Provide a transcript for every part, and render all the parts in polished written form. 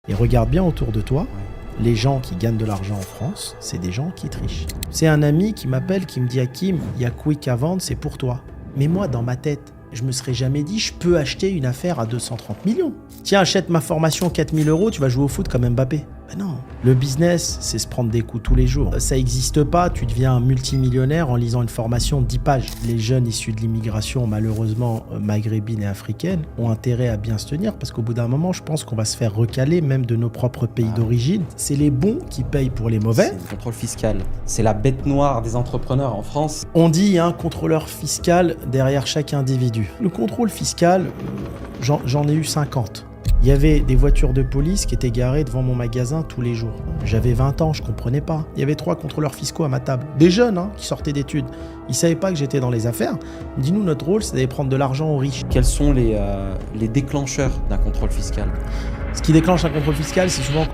Et regarde bien autour de toi, les gens qui gagnent de l'argent en France, c'est des gens qui trichent. C'est un ami qui m'appelle, qui me dit « Hakim, il y a Quick à vendre, c'est pour toi ». Mais moi, dans ma tête, je me serais jamais dit « Je peux acheter une affaire à 230 millions ». Tiens, achète ma formation 4000 €, tu vas jouer au foot comme Mbappé. Ben non, le business, c'est se prendre des coups tous les jours. Ça n'existe pas, tu deviens un multimillionnaire en lisant une formation de 10 pages. Les jeunes issus de l'immigration, malheureusement maghrébine et africaine, ont intérêt à bien se tenir parce qu'au bout d'un moment, je pense qu'on va se faire recaler même de nos propres pays d'origine. C'est les bons qui payent pour les mauvais. C'est le contrôle fiscal. C'est la bête noire des entrepreneurs en France. On dit il y a un contrôleur fiscal derrière chaque individu. Le contrôle fiscal, j'en ai eu 50. Il y avait des voitures de police qui étaient garées devant mon magasin tous les jours. J'avais 20 ans, je comprenais pas. Il y avait 3 contrôleurs fiscaux à ma table. Des jeunes qui sortaient d'études. Ils savaient pas que j'étais dans les affaires. Dis-nous, notre rôle, c'est d'aller prendre de l'argent aux riches. Quels sont les déclencheurs d'un contrôle fiscal? Ce qui déclenche un contrôle fiscal, c'est souvent...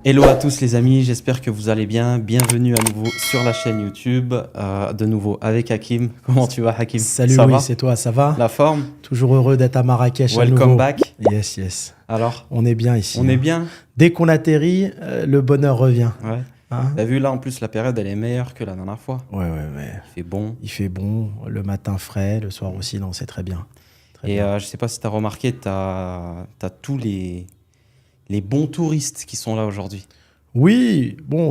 Hello à tous les amis, j'espère que vous allez bien. Bienvenue à nouveau sur la chaîne YouTube, de nouveau avec Hakim. Comment tu vas, Hakim? Salut, ça oui, va? c'est toi, ça va? La forme? Toujours heureux d'être à Marrakech à nouveau. Welcome back. Yes, yes. Alors? On est bien ici. On est bien? Dès qu'on atterrit, le bonheur revient. Ouais. Hein? T'as vu là, en plus, la période, elle est meilleure que la dernière fois. Ouais. Il fait bon. Il fait bon, le matin frais, le soir aussi, non, c'est très bien. Très bien. Je sais pas si t'as remarqué, t'as tous les bons touristes qui sont là aujourd'hui. Oui, bon,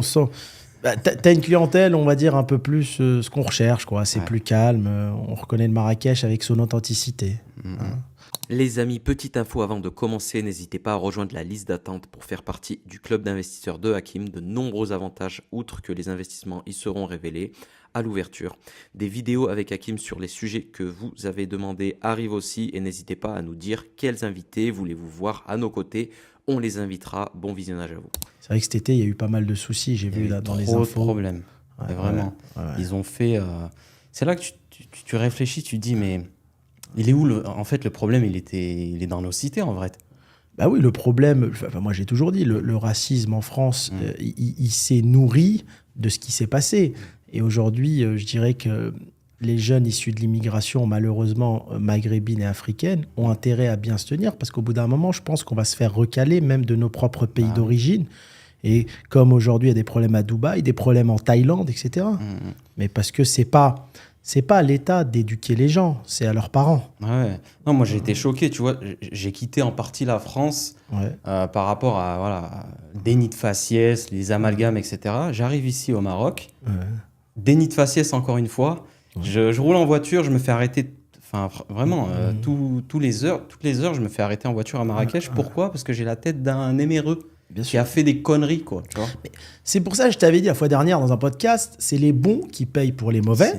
t'as une clientèle, on va dire, un peu plus ce qu'on recherche, quoi. C'est plus calme, on reconnaît le Marrakech avec son authenticité. Hein. Les amis, petite info avant de commencer, n'hésitez pas à rejoindre la liste d'attente pour faire partie du club d'investisseurs de Hakim. De nombreux avantages, outre que les investissements y seront révélés à l'ouverture. Des vidéos avec Hakim sur les sujets que vous avez demandé arrivent aussi et n'hésitez pas à nous dire quels invités voulez-vous voir à nos côtés. On les invitera. Bon visionnage à vous. C'est vrai que cet été, il y a eu pas mal de soucis, j'ai vu là dans les infos. Trop de problèmes. Ouais, vraiment. Ouais. Ils ont fait... C'est là que tu réfléchis, tu te dis, mais il est où en fait, le problème, il est dans nos cités, en vrai. Bah oui, le problème, moi j'ai toujours dit, le racisme en France, il s'est nourri de ce qui s'est passé. Et aujourd'hui, je dirais que les jeunes issus de l'immigration, malheureusement maghrébine et africaine, ont intérêt à bien se tenir parce qu'au bout d'un moment, je pense qu'on va se faire recaler même de nos propres pays d'origine. Et comme aujourd'hui, il y a des problèmes à Dubaï, des problèmes en Thaïlande, etc. Mais parce que c'est pas à l'État d'éduquer les gens, c'est à leurs parents. Ouais. Non, moi j'ai été choqué, tu vois. J'ai quitté en partie la France par rapport à déni de faciès, les amalgames, etc. J'arrive ici au Maroc, déni de faciès encore une fois. Je roule en voiture, je me fais arrêter, vraiment, toutes les heures, je me fais arrêter en voiture à Marrakech. Pourquoi? Parce que j'ai la tête d'un éméreux qui a fait des conneries, quoi. Tu vois. C'est pour ça que je t'avais dit la fois dernière dans un podcast, c'est les bons qui payent pour les mauvais,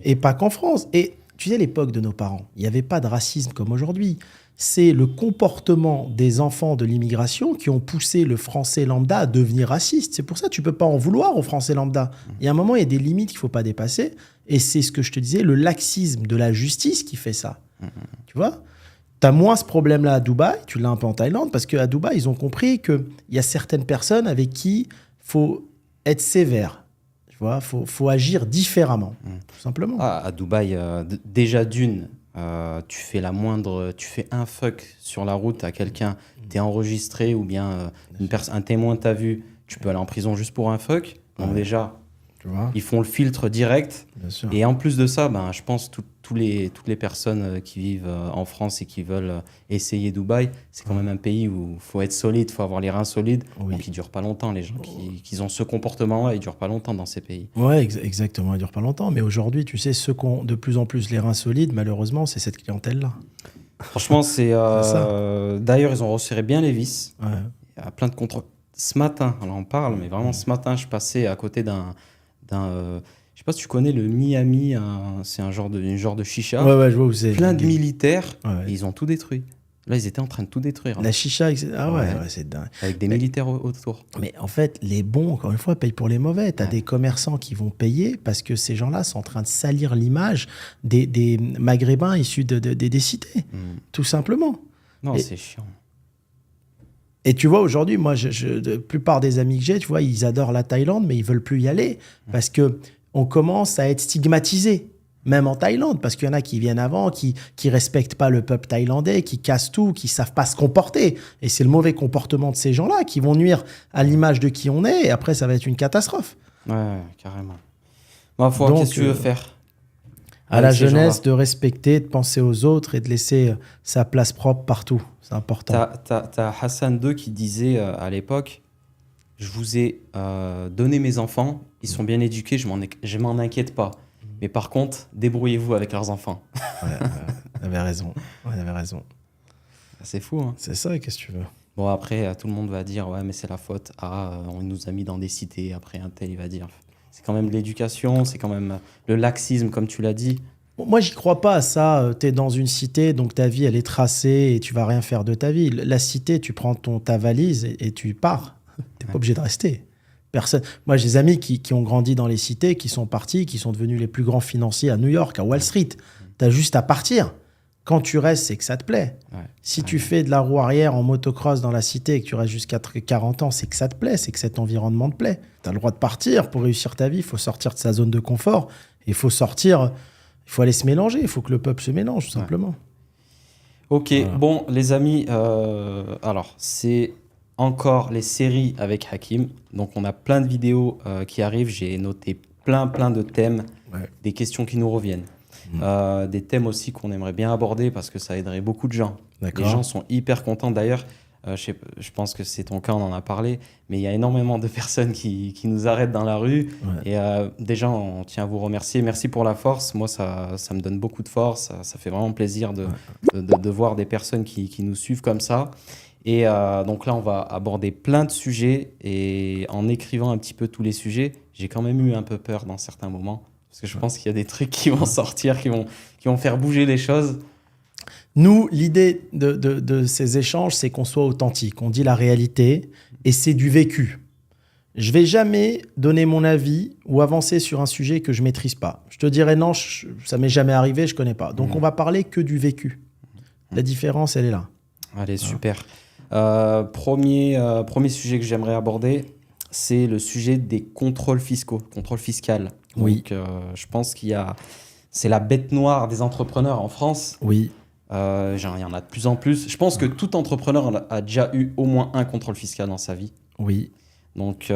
et pas qu'en France. Et tu sais, l'époque de nos parents, il n'y avait pas de racisme comme aujourd'hui. C'est le comportement des enfants de l'immigration qui ont poussé le français lambda à devenir raciste. C'est pour ça que tu ne peux pas en vouloir au français lambda. Il y a un moment, il y a des limites qu'il ne faut pas dépasser. Et c'est ce que je te disais, le laxisme de la justice qui fait ça. Tu vois ? Tu as moins ce problème-là à Dubaï, tu l'as un peu en Thaïlande, parce qu'à Dubaï, ils ont compris qu'il y a certaines personnes avec qui il faut être sévère. Tu vois ? Faut agir différemment, tout simplement. À Dubaï, déjà d'une... tu fais un fuck sur la route à quelqu'un, t'es enregistré ou bien un témoin t'a vu, tu peux aller en prison juste pour un fuck. Donc déjà, tu vois, ils font le filtre direct. bien sûr. Et en plus de ça, je pense toutes les personnes qui vivent en France et qui veulent essayer Dubaï, c'est quand même un pays où il faut être solide, il faut avoir les reins solides. Oui. Donc ils ne durent pas longtemps. Les gens qui ont ce comportement-là, ils ne durent pas longtemps dans ces pays. Ouais, exactement, ils ne durent pas longtemps. Mais aujourd'hui, tu sais, ceux qui ont de plus en plus les reins solides, malheureusement, c'est cette clientèle-là. Franchement, c'est d'ailleurs, ils ont resserré bien les vis. Ouais. Il y a plein de contrôles. Ce matin, alors on parle, mais vraiment ce matin, je passais à côté d'un je sais pas si tu connais le Miami, c'est une genre de chicha. Ouais, je vois où c'est. Plein de militaires, Ouais. et ils ont tout détruit. Là, ils étaient en train de tout détruire. La chicha, etc. Ah ouais, Ouais. c'est dingue. Avec des militaires autour. Mais en fait, les bons, encore une fois, payent pour les mauvais. Tu as des commerçants qui vont payer parce que ces gens-là sont en train de salir l'image des Maghrébins issus des cités, tout simplement. Non, Et- c'est chiant. Et tu vois, aujourd'hui, moi, la plupart des amis que j'ai, tu vois, ils adorent la Thaïlande, mais ils veulent plus y aller parce que on commence à être stigmatisé. Même en Thaïlande, parce qu'il y en a qui viennent avant, qui respectent pas le peuple thaïlandais, qui cassent tout, qui savent pas se comporter. Et c'est le mauvais comportement de ces gens-là qui vont nuire à l'image de qui on est. Et après, ça va être une catastrophe. Ouais, carrément. Ma foi, qu'est-ce que tu veux faire à la jeunesse de respecter, de penser aux autres et de laisser sa place propre partout. C'est important. T'as Hassan II qui disait à l'époque, je vous ai donné mes enfants, ils sont bien éduqués, je m'en inquiète pas. Mais par contre, débrouillez-vous avec leurs enfants. Il avait raison. Il avait raison. C'est fou, hein. C'est ça, qu'est-ce que tu veux. Bon, après, tout le monde va dire, ouais, mais c'est la faute. On nous a mis dans des cités. Après, un tel, il va dire, c'est quand même de l'éducation, c'est quand même le laxisme, comme tu l'as dit. Bon, moi, j'y crois pas à ça. Tu es dans une cité, donc ta vie, elle est tracée et tu vas rien faire de ta vie. La cité, tu prends ta valise et tu pars. Tu n'es pas obligé de rester. Personne. Moi, j'ai des amis qui ont grandi dans les cités, qui sont partis, qui sont devenus les plus grands financiers à New York, à Wall Street. Tu as juste à partir. Quand tu restes, c'est que ça te plaît. Si tu fais de la roue arrière en motocross dans la cité et que tu restes jusqu'à 40 ans, c'est que ça te plaît, c'est que cet environnement te plaît. Tu as le droit de partir pour réussir ta vie. Il faut sortir de sa zone de confort. Il faut sortir, il faut aller se mélanger. Il faut que le peuple se mélange, tout simplement. Ok, voilà. Bon, les amis, alors, c'est encore les séries avec Hakim. Donc, on a plein de vidéos qui arrivent. J'ai noté plein de thèmes, des questions qui nous reviennent. Des thèmes aussi qu'on aimerait bien aborder parce que ça aiderait beaucoup de gens. Les gens sont hyper contents. D'ailleurs, je pense que c'est ton cas, on en a parlé, mais il y a énormément de personnes qui nous arrêtent dans la rue. Et déjà, on tient à vous remercier. Merci pour la force. Moi, ça me donne beaucoup de force. Ça fait vraiment plaisir de voir des personnes qui nous suivent comme ça. Et donc là, on va aborder plein de sujets. Et en écrivant un petit peu tous les sujets, j'ai quand même eu un peu peur dans certains moments. Parce que je pense qu'il y a des trucs qui vont sortir, qui vont faire bouger les choses. Nous, l'idée de ces échanges, c'est qu'on soit authentique. On dit la réalité et c'est du vécu. Je ne vais jamais donner mon avis ou avancer sur un sujet que je ne maîtrise pas. Je te dirais non, ça ne m'est jamais arrivé, je ne connais pas. Donc, on va parler que du vécu. La différence, elle est là. Allez, super. Premier sujet que j'aimerais aborder, c'est le sujet des contrôles fiscaux, contrôle fiscal. Oui. Donc, je pense c'est la bête noire des entrepreneurs en France. Oui. Il y en a de plus en plus. Je pense que tout entrepreneur a déjà eu au moins un contrôle fiscal dans sa vie. Oui. Donc,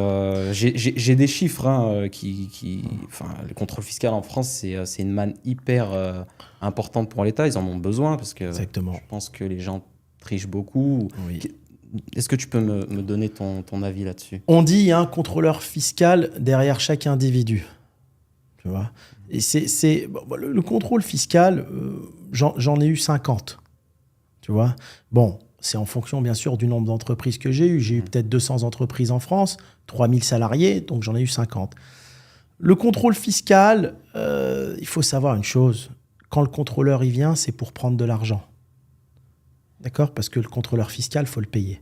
j'ai des chiffres le contrôle fiscal en France, c'est une manne hyper importante pour l'État. Ils en ont besoin parce que Exactement. Je pense que les gens trichent beaucoup. Oui. Est-ce que tu peux me donner ton avis là-dessus ? On dit qu'il y a un contrôleur fiscal derrière chaque individu. Tu vois ? Et le contrôle fiscal, j'en ai eu 50. Tu vois ? Bon, c'est en fonction, bien sûr, du nombre d'entreprises que j'ai eu. J'ai eu peut-être 200 entreprises en France, 3000 salariés, donc j'en ai eu 50. Le contrôle fiscal, il faut savoir une chose. Quand le contrôleur y vient, c'est pour prendre de l'argent. D'accord ? Parce que le contrôleur fiscal, il faut le payer.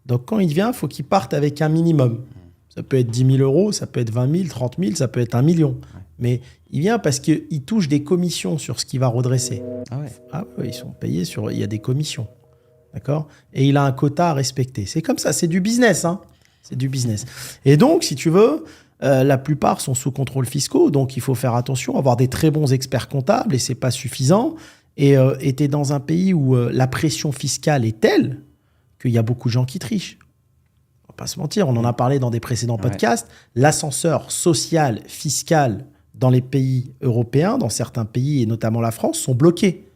Donc, quand il vient, il faut qu'il parte avec un minimum. Ça peut être 10 000 euros, ça peut être 20 000, 30 000, ça peut être 1 million. Mais il vient parce qu'il touche des commissions sur ce qu'il va redresser. Ah ouais, ils sont payés il y a des commissions. D'accord ? Et il a un quota à respecter. C'est comme ça, c'est du business. Hein ? C'est du business. Et donc, si tu veux, la plupart sont sous contrôle fiscal. Donc, il faut faire attention, avoir des très bons experts comptables et ce n'est pas suffisant. Et tu es dans un pays où la pression fiscale est telle qu'il y a beaucoup de gens qui trichent. On ne va pas se mentir, on en a parlé dans des précédents podcasts. L'ascenseur social, fiscal dans les pays européens, dans certains pays et notamment la France, sont bloqués.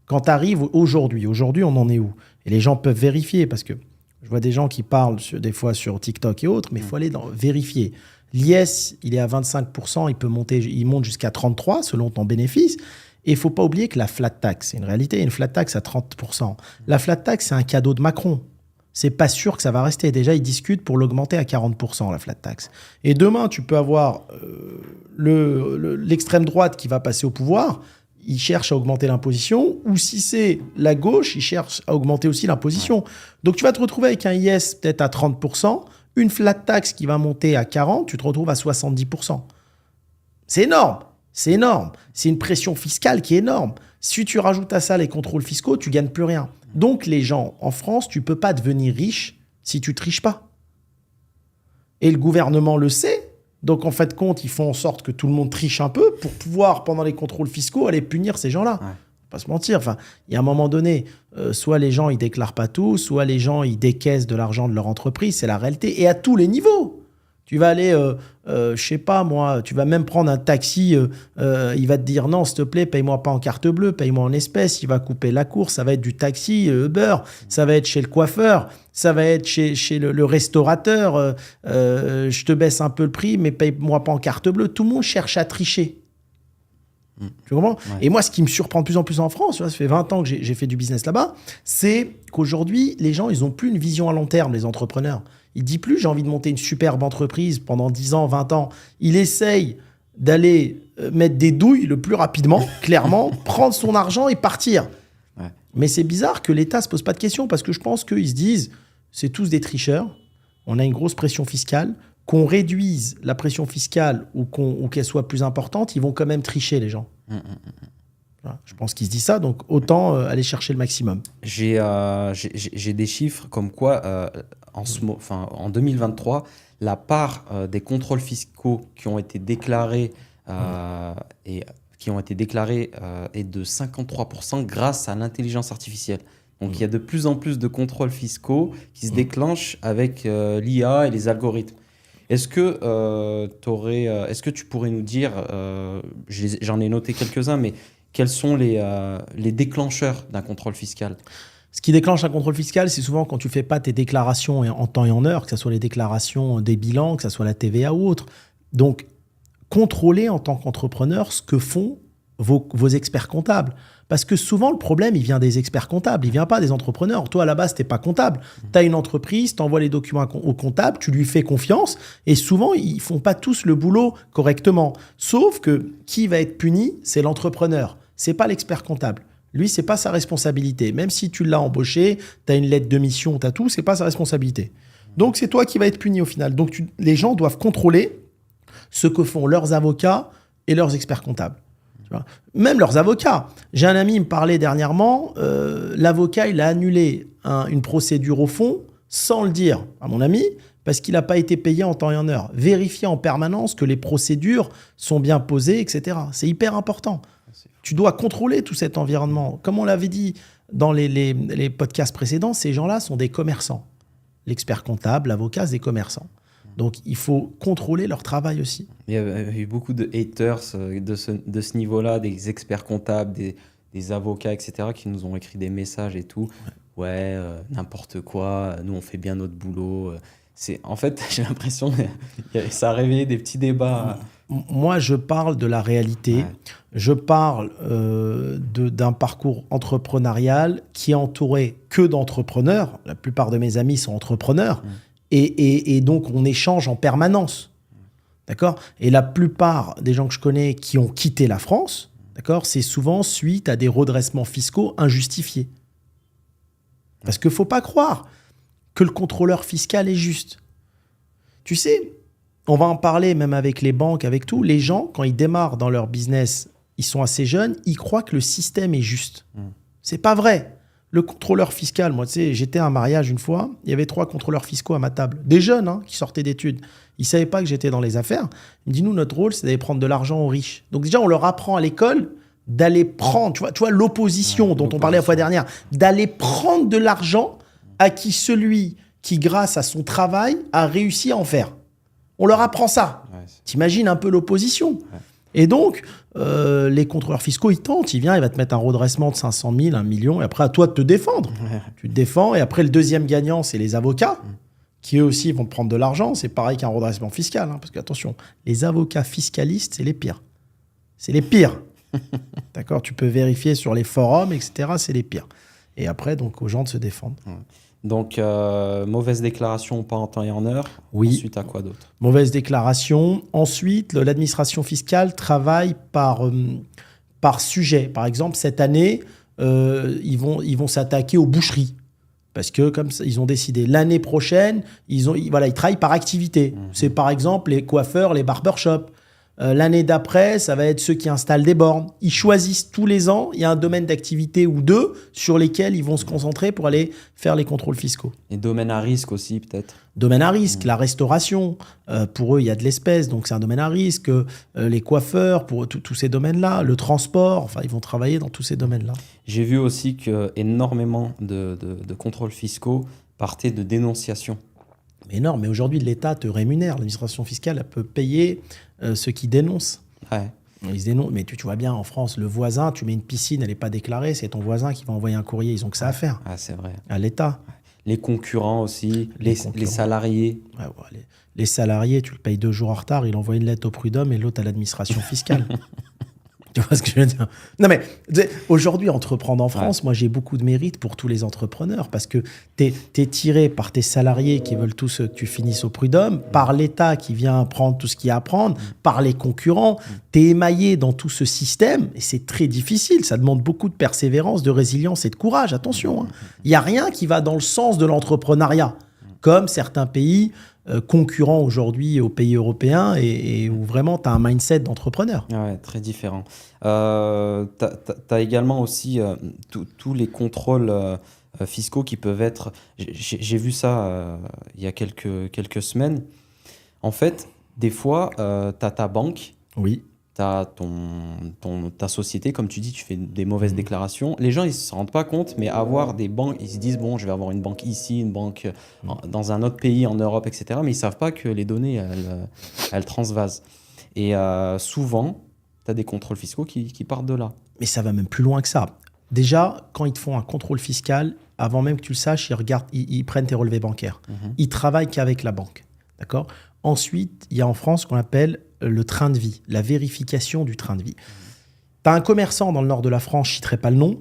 Quand tu arrives aujourd'hui, on en est où ? Et les gens peuvent vérifier parce que je vois des gens qui parlent des fois sur TikTok et autres, mais il faut aller vérifier. L'IS, il est à 25%, il monte jusqu'à 33% selon ton bénéfice. Et il ne faut pas oublier que la flat tax, c'est une réalité, une flat tax à 30%. La flat tax, c'est un cadeau de Macron. C'est pas sûr que ça va rester. Déjà, ils discutent pour l'augmenter à 40%, la flat tax. Et demain, tu peux avoir l'extrême droite qui va passer au pouvoir. Il cherche à augmenter l'imposition. Ou si c'est la gauche, il cherche à augmenter aussi l'imposition. Donc, tu vas te retrouver avec un IS peut-être à 30%, une flat tax qui va monter à 40%, tu te retrouves à 70%. C'est énorme. C'est énorme. C'est une pression fiscale qui est énorme. Si tu rajoutes à ça les contrôles fiscaux, tu ne gagnes plus rien. Donc, les gens, en France, tu ne peux pas devenir riche si tu ne triches pas. Et le gouvernement le sait. Donc, en fait de compte, ils font en sorte que tout le monde triche un peu pour pouvoir, pendant les contrôles fiscaux, aller punir ces gens-là. Ouais. Pas se mentir. Enfin, il y a un moment donné, soit les gens, ils déclarent pas tout, soit les gens, ils décaissent de l'argent de leur entreprise. C'est la réalité. Et à tous les niveaux. Tu vas aller, je sais pas moi, tu vas même prendre un taxi, il va te dire non, s'il te plaît, paye-moi pas en carte bleue, paye-moi en espèces. Il va couper la course, ça va être du taxi, Uber, ça va être chez le coiffeur, ça va être chez le restaurateur, je te baisse un peu le prix, mais paye-moi pas en carte bleue. Tout le monde cherche à tricher. Tu comprends ? Ouais. Et moi, ce qui me surprend de plus en plus en France, ça fait 20 ans que j'ai fait du business là-bas, c'est qu'aujourd'hui, les gens, ils n'ont plus une vision à long terme, les entrepreneurs. Ils ne disent plus, j'ai envie de monter une superbe entreprise pendant 10 ans, 20 ans. Il essaye d'aller mettre des douilles le plus rapidement, clairement, prendre son argent et partir. Ouais. Mais c'est bizarre que l'État ne se pose pas de questions parce que je pense qu'ils se disent, c'est tous des tricheurs, on a une grosse pression fiscale, qu'on réduise la pression fiscale ou qu'elle soit plus importante, ils vont quand même tricher les gens. Voilà, je pense qu'ils se disent ça, donc autant aller chercher le maximum. J'ai des chiffres comme quoi, en 2023, la part des contrôles fiscaux qui ont été déclarés est de 53% grâce à l'intelligence artificielle. Donc il y a de plus en plus de contrôles fiscaux qui se déclenchent avec l'IA et les algorithmes. Est-ce que tu pourrais nous dire, j'en ai noté quelques-uns, mais quels sont les déclencheurs d'un contrôle fiscal ? Ce qui déclenche un contrôle fiscal, c'est souvent quand tu ne fais pas tes déclarations en temps et en heure, que ce soit les déclarations des bilans, que ce soit la TVA ou autre. Donc, contrôler en tant qu'entrepreneur ce que font vos experts comptables. Parce que souvent, le problème, il vient des experts comptables, il ne vient pas des entrepreneurs. Toi, à la base, tu n'es pas comptable. Tu as une entreprise, tu envoies les documents au comptable, tu lui fais confiance, et souvent, ils ne font pas tous le boulot correctement. Sauf que qui va être puni, c'est l'entrepreneur. Ce n'est pas l'expert comptable. Lui, ce n'est pas sa responsabilité. Même si tu l'as embauché, tu as une lettre de mission, tu as tout, ce n'est pas sa responsabilité. Donc, c'est toi qui vas être puni au final. Donc, les gens doivent contrôler ce que font leurs avocats et leurs experts comptables. Tu vois ? Même leurs avocats. J'ai un ami, il me parlait dernièrement, l'avocat, il a annulé une procédure au fond sans le dire à mon ami, parce qu'il n'a pas été payé en temps et en heure. Vérifier en permanence que les procédures sont bien posées, etc. C'est hyper important. Tu dois contrôler tout cet environnement. Comme on l'avait dit dans les podcasts précédents, ces gens-là sont des commerçants. L'expert comptable, l'avocat, c'est des commerçants. Donc, il faut contrôler leur travail aussi. Il y a eu beaucoup de haters de ce niveau-là, des experts comptables, des avocats, etc., qui nous ont écrit des messages et tout. Ouais, n'importe quoi, nous, on fait bien notre boulot. En fait, j'ai l'impression que ça a réveillé des petits débats. Moi, je parle de la réalité. Ouais. Je parle d'un parcours entrepreneurial qui est entouré que d'entrepreneurs. La plupart de mes amis sont entrepreneurs. Et donc, on échange en permanence. D'accord ? Et la plupart des gens que je connais qui ont quitté la France, d'accord, c'est souvent suite à des redressements fiscaux injustifiés. Parce qu'il ne faut pas croire que le contrôleur fiscal est juste. Tu sais, on va en parler même avec les banques, avec tout. Les gens, quand ils démarrent dans leur business, ils sont assez jeunes, ils croient que le système est juste. C'est pas vrai. Le contrôleur fiscal, moi, tu sais, j'étais à un mariage une fois, il y avait 3 contrôleurs fiscaux à ma table. Des jeunes qui sortaient d'études. Ils ne savaient pas que j'étais dans les affaires. Ils me disent, nous, notre rôle, c'est d'aller prendre de l'argent aux riches. Donc déjà, on leur apprend à l'école d'aller prendre, tu vois l'opposition dont on parlait la fois dernière, d'aller prendre de l'argent à celui qui, grâce à son travail, a réussi à en faire. On leur apprend ça. T'imagines un peu l'opposition. Et donc, les contrôleurs fiscaux, ils tentent. Il vient, il va te mettre un redressement de 500 000, 1 million, et après, à toi de te défendre. Tu te défends, et après, le deuxième gagnant, c'est les avocats, qui eux aussi vont te prendre de l'argent. C'est pareil qu'un redressement fiscal. Parce que, attention, les avocats fiscalistes, c'est les pires. C'est les pires. D'accord ? Tu peux vérifier sur les forums, etc. C'est les pires. Et après, donc, aux gens de se défendre. Donc, mauvaise déclaration, pas en temps et en heure. Oui. Ensuite, à quoi d'autre ? Mauvaise déclaration. Ensuite, l'administration fiscale travaille par sujet. Par exemple, cette année, ils vont s'attaquer aux boucheries. Parce que, comme ça, ils ont décidé, l'année prochaine, ils travaillent par activité. C'est par exemple les coiffeurs, les barbershops. L'année d'après, ça va être ceux qui installent des bornes. Ils choisissent tous les ans, il y a un domaine d'activité ou deux sur lesquels ils vont se concentrer pour aller faire les contrôles fiscaux. Et domaine à risque aussi, peut-être. Domaine à risque, la restauration, pour eux, il y a de l'espèce, donc c'est un domaine à risque. Les coiffeurs, pour tous ces domaines-là, le transport, enfin, ils vont travailler dans tous ces domaines-là. J'ai vu aussi qu'énormément de contrôles fiscaux partaient de dénonciations. Mais non, mais aujourd'hui, l'État te rémunère. L'administration fiscale, elle peut payer ceux qui dénoncent. Ouais. Ils se dénoncent. Mais tu vois bien, en France, le voisin, tu mets une piscine, elle n'est pas déclarée, c'est ton voisin qui va envoyer un courrier. Ils ont que ça à faire. Ah, c'est vrai. À l'État. Les concurrents aussi, les salariés. Ouais, les salariés, tu le payes 2 jours en retard, il envoie une lettre au prud'homme et l'autre à l'administration fiscale. Tu vois ce que je veux dire? Non, mais aujourd'hui, entreprendre en France, moi, j'ai beaucoup de mérite pour tous les entrepreneurs parce que t'es tiré par tes salariés qui veulent tous que tu finisses au prud'homme, par l'État qui vient prendre tout ce qu'il y a à prendre, par les concurrents. T'es émaillé dans tout ce système et c'est très difficile. Ça demande beaucoup de persévérance, de résilience et de courage. Attention, hein. Il n'y a rien qui va dans le sens de l'entrepreneuriat, comme certains pays concurrents aujourd'hui aux pays européens et où vraiment tu as un mindset d'entrepreneur. Ouais, très différent. Tu as également aussi tous les contrôles fiscaux qui peuvent être... J'ai vu ça il y a quelques semaines. En fait, des fois, tu as ta banque, oui. tu as ta société, comme tu dis, tu fais des mauvaises déclarations. Les gens, ils ne se rendent pas compte, mais avoir des banques, ils se disent, bon, je vais avoir une banque ici, une banque dans un autre pays, en Europe, etc. Mais ils ne savent pas que les données, elles transvasent. Et souvent, tu as des contrôles fiscaux qui partent de là. Mais ça va même plus loin que ça. Déjà, quand ils te font un contrôle fiscal, avant même que tu le saches, ils prennent tes relevés bancaires. Ils travaillent qu'avec la banque. D'accord ? Ensuite, il y a en France ce qu'on appelle le train de vie, la vérification du train de vie. Tu as un commerçant dans le nord de la France, je ne citerai pas le nom,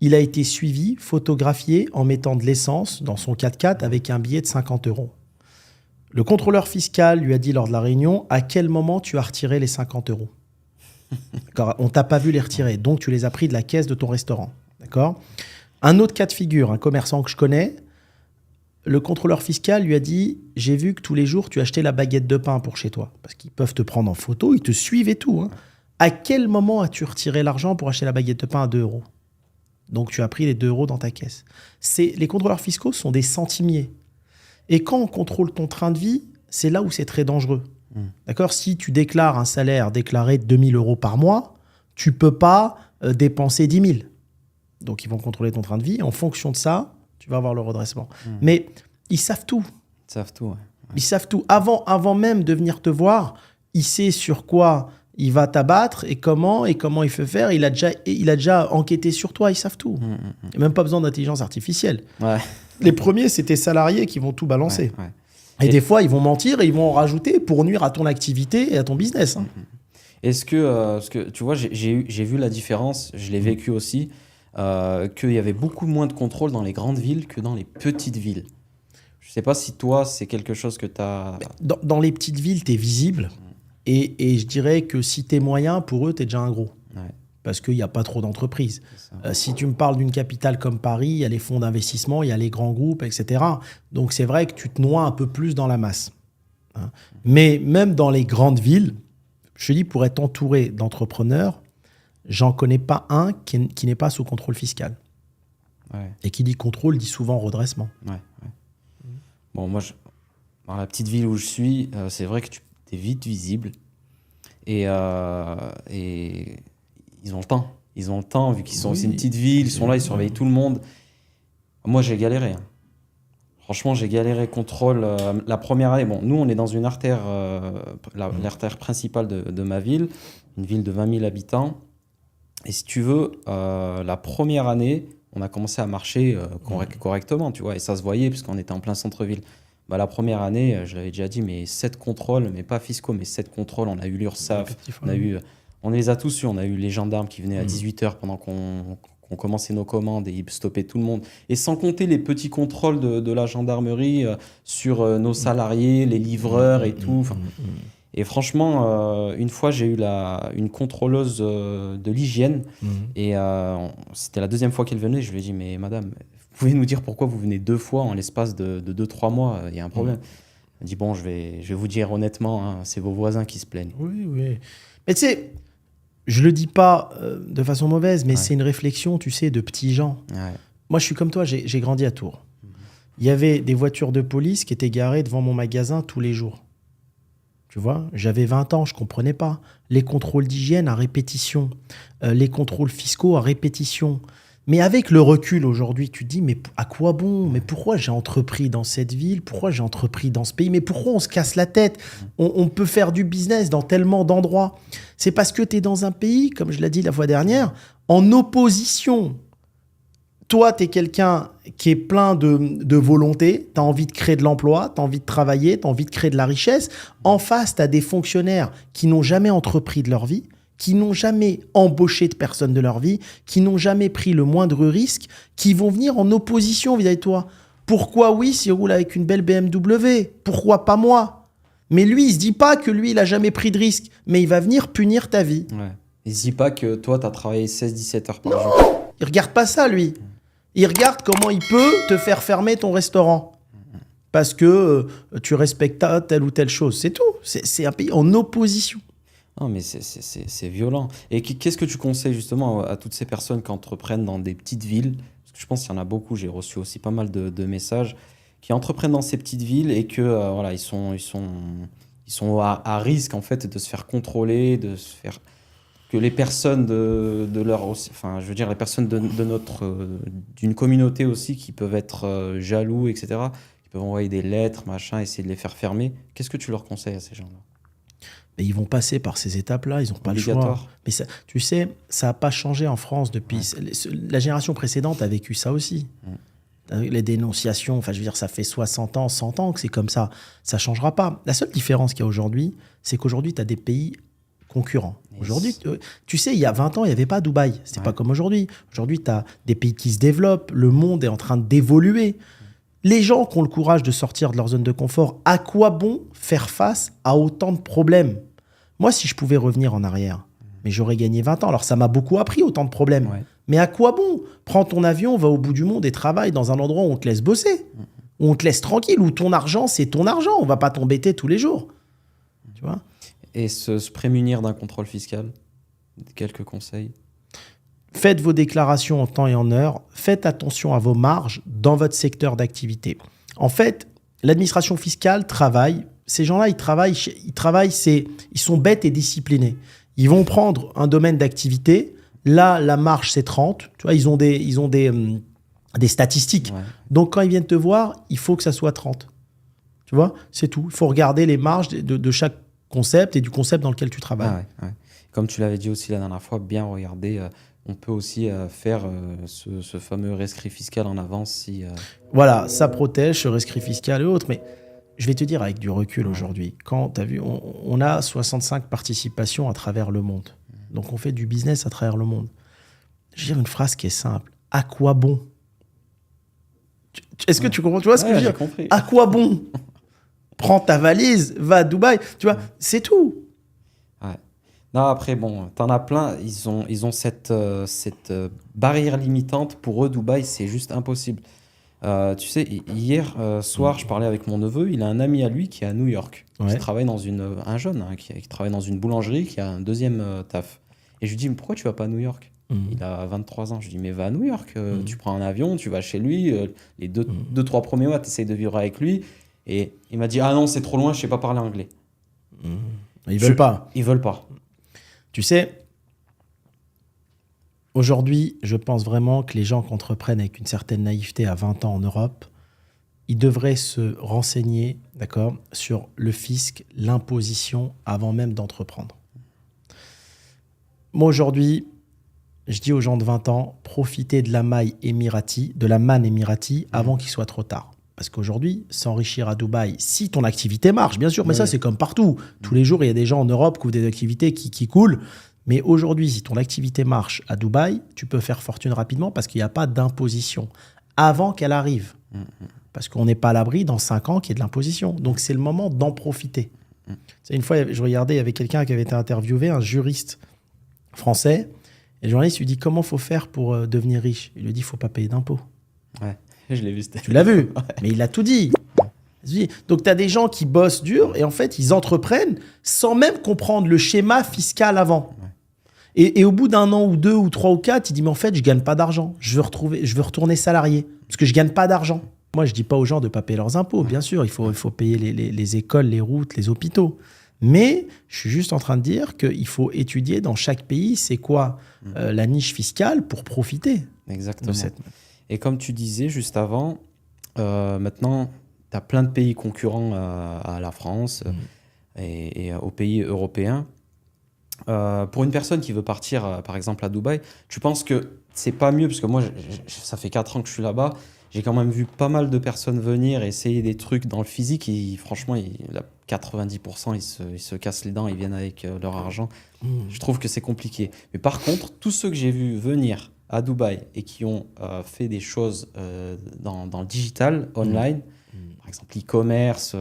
il a été suivi, photographié en mettant de l'essence dans son 4x4 avec un billet de 50 €. Le contrôleur fiscal lui a dit lors de la réunion, à quel moment tu as retiré les 50 €. D'accord ? On ne t'a pas vu les retirer, donc tu les as pris de la caisse de ton restaurant. D'accord ? Un autre cas de figure, un commerçant que je connais, le contrôleur fiscal lui a dit « J'ai vu que tous les jours, tu achetais la baguette de pain pour chez toi. » Parce qu'ils peuvent te prendre en photo, ils te suivent et tout. Hein. À quel moment as-tu retiré l'argent pour acheter la baguette de pain à 2 €? Donc, tu as pris les 2 € dans ta caisse. Les contrôleurs fiscaux sont des centimiers. Et quand on contrôle ton train de vie, c'est là où c'est très dangereux. D'accord ? Si tu déclares un salaire déclaré de 2 000 € par mois, tu ne peux pas dépenser 10 000. Donc, ils vont contrôler ton train de vie. En fonction de ça, tu vas avoir le redressement. Mais ils savent tout. Ils savent tout, ouais. Ils savent tout. Avant même de venir te voir, il sait sur quoi il va t'abattre et comment il fait faire. Il a déjà enquêté sur toi. Ils savent tout. Il n'y a même pas besoin d'intelligence artificielle. Ouais. Les premiers, c'est tes salariés qui vont tout balancer. Ouais. Et des fois, ils vont mentir et ils vont en rajouter pour nuire à ton activité et à ton business. Hein. Est-ce que, parce que tu vois, j'ai vu la différence, je l'ai vécu aussi, qu'il y avait beaucoup moins de contrôle dans les grandes villes que dans les petites villes. Je ne sais pas si toi, c'est quelque chose que tu as... Dans les petites villes, tu es visible. Et je dirais que si tu es moyen, pour eux, tu es déjà un gros. Ouais. Parce qu'il n'y a pas trop d'entreprises. Si tu me parles d'une capitale comme Paris, il y a les fonds d'investissement, il y a les grands groupes, etc. Donc, c'est vrai que tu te noies un peu plus dans la masse. Hein. Mais même dans les grandes villes, je te dis, pour être entouré d'entrepreneurs, j'en connais pas un qui n'est pas sous contrôle fiscal. Ouais. Et qui dit contrôle dit souvent redressement. Ouais. Bon, moi, dans la petite ville où je suis, c'est vrai que tu es vite visible. Et ils ont le temps. Ils ont le temps, vu qu'ils sont aussi une petite ville, ils sont là, ils surveillent tout le monde. Moi, j'ai galéré. Hein. Franchement, j'ai galéré contrôle. La première année, bon, nous, on est dans une artère, l'artère principale de ma ville, une ville de 20 000 habitants. Et si tu veux, la première année, on a commencé à marcher correctement, tu vois, et ça se voyait puisqu'on était en plein centre-ville. Bah, la première année, je l'avais déjà dit, mais 7 contrôles, mais pas fiscaux, mais 7 contrôles. On a eu l'URSSAF, on les a tous eu. On a eu les gendarmes qui venaient à 18h pendant qu'on commençait nos commandes et ils stoppaient tout le monde. Et sans compter les petits contrôles de la gendarmerie sur nos salariés, les livreurs et tout. Et franchement, une fois, j'ai eu une contrôleuse de l'hygiène. Et c'était la deuxième fois qu'elle venait. Je lui ai dit, mais madame, vous pouvez nous dire pourquoi vous venez 2 fois en l'espace de 2-3 mois? Il y a un problème. Elle dit, bon, je vais vous dire honnêtement, hein, c'est vos voisins qui se plaignent. Oui. Mais tu sais, je le dis pas de façon mauvaise, mais c'est une réflexion, tu sais, de petits gens. Ouais. Moi, je suis comme toi, j'ai grandi à Tours. Il y avait des voitures de police qui étaient garées devant mon magasin tous les jours. Tu vois, j'avais 20 ans, je ne comprenais pas. Les contrôles d'hygiène à répétition, les contrôles fiscaux à répétition. Mais avec le recul aujourd'hui, tu te dis, mais à quoi bon? Mais pourquoi j'ai entrepris dans cette ville? Pourquoi j'ai entrepris dans ce pays? Mais pourquoi on se casse la tête? On peut faire du business dans tellement d'endroits. C'est parce que tu es dans un pays, comme je l'ai dit la fois dernière, en opposition. Toi, tu es quelqu'un qui est plein de volonté, tu as envie de créer de l'emploi, tu as envie de travailler, tu as envie de créer de la richesse. En face, tu as des fonctionnaires qui n'ont jamais entrepris de leur vie, qui n'ont jamais embauché de personne de leur vie, qui n'ont jamais pris le moindre risque, qui vont venir en opposition vis-à-vis de toi. Pourquoi oui, s'il roule avec une belle BMW? Pourquoi pas moi? Mais lui, il se dit pas que lui, il a jamais pris de risque, mais il va venir punir ta vie. Ouais. Il se dit pas que toi, tu as travaillé 16-17 heures par jour. Il regarde pas ça, lui. Il regarde comment il peut te faire fermer ton restaurant. Parce que tu respectes telle ou telle chose. C'est tout. C'est un pays en opposition. Non, mais c'est violent. Et qu'est-ce que tu conseilles justement à toutes ces personnes qui entreprennent dans des petites villes? Parce que je pense qu'il y en a beaucoup. J'ai reçu aussi pas mal de messages qui entreprennent dans ces petites villes et que voilà, ils sont à risque en fait de se faire contrôler, de se faire... que les personnes de leur, enfin, je veux dire les personnes de notre d'une communauté aussi qui peuvent être jaloux, etc., qui peuvent envoyer des lettres, machin, essayer de les faire fermer. Qu'est-ce que tu leur conseilles à ces gens-là? Mais ils vont passer par ces étapes-là, ils n'ont pas le choix. Mais ça, tu sais, ça n'a pas changé en France depuis... Ouais. La génération précédente a vécu ça aussi. Les dénonciations, enfin, je veux dire, ça fait 60 ans, 100 ans que c'est comme ça. Ça ne changera pas. La seule différence qu'il y a aujourd'hui, c'est qu'aujourd'hui, tu as des pays concurrents. Yes. Aujourd'hui, tu sais, il y a 20 ans, il n'y avait pas Dubaï. C'était pas comme aujourd'hui. Aujourd'hui, tu as des pays qui se développent. Le monde est en train d'évoluer. Les gens qui ont le courage de sortir de leur zone de confort, à quoi bon faire face à autant de problèmes? Moi, si je pouvais revenir en arrière, mais j'aurais gagné 20 ans. Alors, ça m'a beaucoup appris, autant de problèmes. Ouais. Mais à quoi bon? Prends ton avion, va au bout du monde et travaille dans un endroit où on te laisse bosser, où on te laisse tranquille, où ton argent, c'est ton argent. On ne va pas t'embêter tous les jours. Tu vois? Et se prémunir d'un contrôle fiscal? Quelques conseils? Faites vos déclarations en temps et en heure. Faites attention à vos marges dans votre secteur d'activité. En fait, l'administration fiscale travaille. Ces gens-là, ils travaillent, ils sont bêtes et disciplinés. Ils vont prendre un domaine d'activité. Là, la marge, c'est 30. Tu vois, ils ont des statistiques. Ouais. Donc, quand ils viennent te voir, il faut que ça soit 30. Tu vois, c'est tout. Il faut regarder les marges de chaque concept et du concept dans lequel tu travailles. Ah ouais. Comme tu l'avais dit aussi la dernière fois, bien regarder... on peut aussi faire ce fameux rescrit fiscal en avance si... Voilà, ça protège ce rescrit fiscal et autres. Mais je vais te dire avec du recul aujourd'hui, quand tu as vu, on a 65 participations à travers le monde. Donc on fait du business à travers le monde. Je vais dire une phrase qui est simple. À quoi bon? Est-ce que tu comprends? Tu vois ce que je veux dire? Compris. À quoi bon? Prends ta valise, va à Dubaï. Tu vois, c'est tout. Non, après, bon, t'en as plein, ils ont cette barrière limitante. Pour eux, Dubaï, c'est juste impossible. Tu sais, hier soir, je parlais avec mon neveu, il a un ami à lui qui est à New York, qui travaille dans un jeune, hein, qui travaille dans une boulangerie, qui a un deuxième taf. Et je lui dis, mais pourquoi tu vas pas à New York? Il a 23 ans. Je lui dis, mais va à New York, tu prends un avion, tu vas chez lui, les 2-3 premiers mois, tu essayes de vivre avec lui. Et il m'a dit, ah non, c'est trop loin, je sais pas parler anglais. Ils veulent pas. Ils veulent pas. Tu sais, aujourd'hui, je pense vraiment que les gens qui entreprennent avec une certaine naïveté à 20 ans en Europe, ils devraient se renseigner, d'accord, sur le fisc, l'imposition, avant même d'entreprendre. Moi, aujourd'hui, je dis aux gens de 20 ans, profitez de la manne émirati avant qu'il soit trop tard. Parce qu'aujourd'hui, s'enrichir à Dubaï, si ton activité marche, bien sûr, mais ça, c'est comme partout. Tous les jours, il y a des gens en Europe qui ont des activités qui coulent. Mais aujourd'hui, si ton activité marche à Dubaï, tu peux faire fortune rapidement parce qu'il n'y a pas d'imposition avant qu'elle arrive. Parce qu'on n'est pas à l'abri dans 5 ans qu'il y ait de l'imposition. Donc, c'est le moment d'en profiter. Une fois, je regardais, il y avait quelqu'un qui avait été interviewé, un juriste français. Et le journaliste lui dit, comment il faut faire pour devenir riche? Il lui dit, il ne faut pas payer d'impôts. Ouais. Je l'ai vu. Tu l'as vu, mais il a tout dit. Donc, tu as des gens qui bossent dur et en fait, ils entreprennent sans même comprendre le schéma fiscal avant. Ouais. Et au bout d'un an ou 2 ou 3 ou 4, il dit, mais en fait, je gagne pas d'argent. Je veux retourner salarié parce que je gagne pas d'argent. Moi, je dis pas aux gens de pas payer leurs impôts. Bien sûr, il faut payer les écoles, les routes, les hôpitaux. Mais je suis juste en train de dire qu'il faut étudier dans chaque pays c'est quoi la niche fiscale pour profiter. Exactement. Et comme tu disais juste avant, maintenant, tu as plein de pays concurrents à la France et aux pays européens. Pour une personne qui veut partir, par exemple, à Dubaï, tu penses que c'est pas mieux, parce que moi, ça fait 4 ans que je suis là-bas, j'ai quand même vu pas mal de personnes venir et essayer des trucs dans le physique, et franchement, 90%, ils se cassent les dents, ils viennent avec leur argent. Je trouve que c'est compliqué. Mais par contre, tous ceux que j'ai vus venir à Dubaï et qui ont fait des choses dans le digital, online, par exemple l'e-commerce,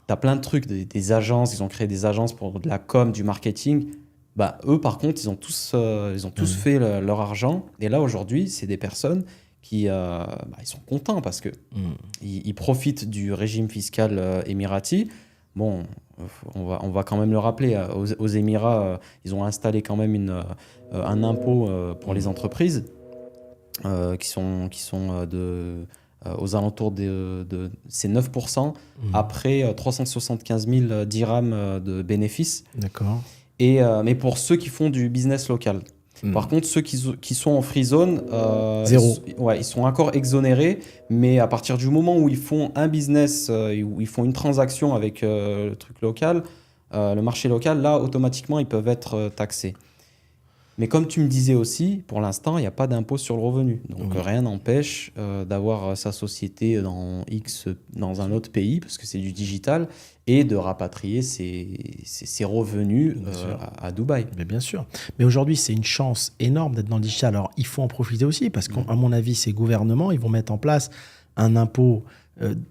tu as plein de trucs, des agences, ils ont créé des agences pour de la com, du marketing. Bah, eux, par contre, ils ont tous fait leur argent. Et là, aujourd'hui, c'est des personnes qui ils sont contents parce que ils profitent du régime fiscal émirati. Bon, on va quand même le rappeler, aux Émirats, ils ont installé quand même un impôt pour les entreprises qui sont aux alentours de c'est 9% après 375 000 dirhams de bénéfices. D'accord. Mais pour ceux qui font du business local. Par contre, ceux qui sont en free zone, zéro. Ils sont encore exonérés, mais à partir du moment où ils font un business, où ils font une transaction avec le truc local, le marché local, là, automatiquement, ils peuvent être taxés. Mais comme tu me disais aussi, pour l'instant, il n'y a pas d'impôt sur le revenu. Donc, rien n'empêche d'avoir sa société dans un autre pays, parce que c'est du digital, et de rapatrier ses revenus à Dubaï. Mais bien sûr. Mais aujourd'hui, c'est une chance énorme d'être dans le digital. Alors, il faut en profiter aussi, parce qu'à mon avis, ces gouvernements, ils vont mettre en place un impôt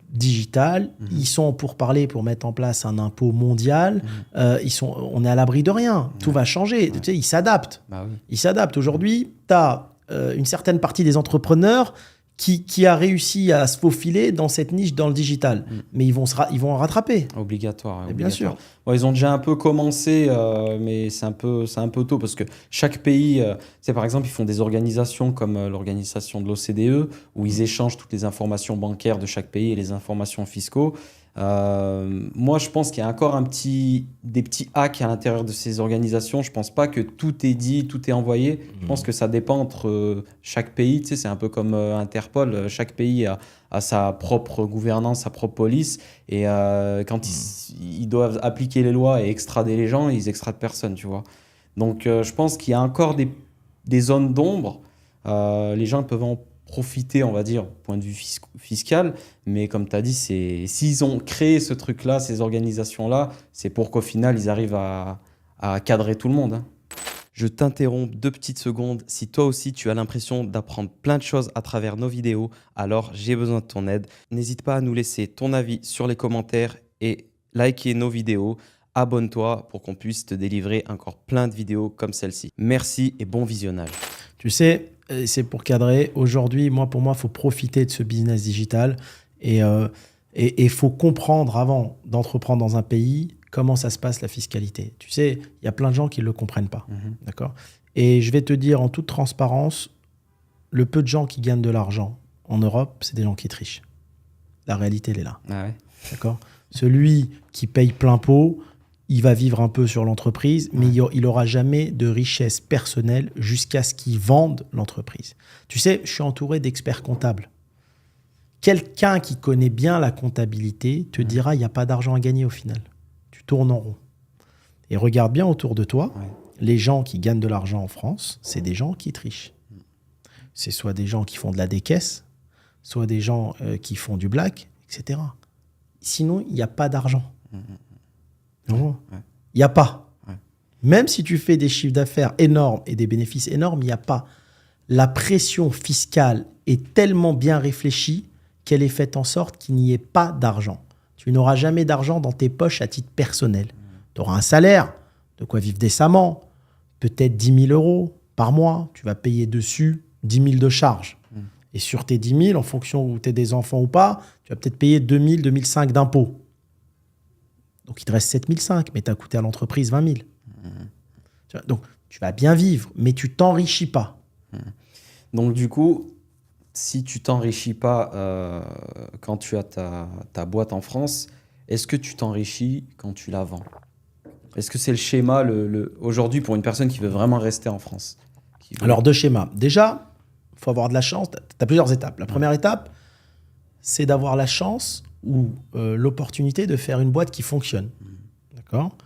digital. Ils sont pour mettre en place un impôt mondial. On est à l'abri de rien. Tout va changer. Tu sais, ils s'adaptent. Bah oui. Ils s'adaptent. Aujourd'hui, tu as une certaine partie des entrepreneurs qui a réussi à se faufiler dans cette niche dans le digital. Mais ils vont en rattraper. Obligatoire. Bien sûr. Bon, ils ont déjà un peu commencé, mais c'est un peu tôt parce que chaque pays, par exemple, ils font des organisations comme l'organisation de l'OCDE où ils échangent toutes les informations bancaires de chaque pays et les informations fiscaux. Moi, je pense qu'il y a encore des petits hacks à l'intérieur de ces organisations. Je ne pense pas que tout est dit, tout est envoyé. Je pense que ça dépend entre chaque pays. Tu sais, c'est un peu comme Interpol. Chaque pays a sa propre gouvernance, sa propre police. Et quand ils doivent appliquer les lois et extrader les gens, ils extradent personne, tu vois. Donc, je pense qu'il y a encore des zones d'ombre. Les gens peuvent en profiter, on va dire, point de vue fiscal, mais comme tu as dit, s'ils ont créé ce truc-là, ces organisations-là, c'est pour qu'au final, ils arrivent à cadrer tout le monde. Hein. Je t'interromps 2 petites secondes. Si toi aussi, tu as l'impression d'apprendre plein de choses à travers nos vidéos, alors j'ai besoin de ton aide. N'hésite pas à nous laisser ton avis sur les commentaires et liker nos vidéos. Abonne-toi pour qu'on puisse te délivrer encore plein de vidéos comme celle-ci. Merci et bon visionnage. Tu sais, c'est pour cadrer. Aujourd'hui, pour moi, il faut profiter de ce business digital et il faut comprendre avant d'entreprendre dans un pays comment ça se passe la fiscalité. Tu sais, il y a plein de gens qui ne le comprennent pas. D'accord ? Et je vais te dire en toute transparence, le peu de gens qui gagnent de l'argent en Europe, c'est des gens qui trichent. La réalité, elle est là. Ah ouais. D'accord ? Celui qui paye plein pot, il va vivre un peu sur l'entreprise, mais il n'aura jamais de richesse personnelle jusqu'à ce qu'il vende l'entreprise. Tu sais, je suis entouré d'experts comptables. Quelqu'un qui connaît bien la comptabilité te dira il n'y a pas d'argent à gagner au final. Tu tournes en rond. Et regarde bien autour de toi, les gens qui gagnent de l'argent en France, c'est des gens qui trichent. C'est soit des gens qui font de la décaisse, soit des gens qui font du black, etc. Sinon, il n'y a pas d'argent. Non, il n'y a pas. Même si tu fais des chiffres d'affaires énormes et des bénéfices énormes, il n'y a pas. La pression fiscale est tellement bien réfléchie qu'elle est faite en sorte qu'il n'y ait pas d'argent. Tu n'auras jamais d'argent dans tes poches à titre personnel. Tu auras un salaire, de quoi vivre décemment, peut-être 10 000 € par mois. Tu vas payer dessus 10 000 de charges. Et sur tes 10 000, en fonction où tu es des enfants ou pas, tu vas peut-être payer 2 000, 2 500 d'impôts. Donc, il te reste 7 500, mais tu as coûté à l'entreprise 20 000. Donc, tu vas bien vivre, mais tu t'enrichis pas. Donc, du coup, si tu t'enrichis pas quand tu as ta boîte en France, est-ce que tu t'enrichis quand tu la vends? Est-ce que c'est le schéma aujourd'hui pour une personne qui veut vraiment rester en France? Alors, 2 schémas. Déjà, il faut avoir de la chance. Tu as plusieurs étapes. La première étape, c'est d'avoir la chance ou l'opportunité de faire une boîte qui fonctionne. D'accord ?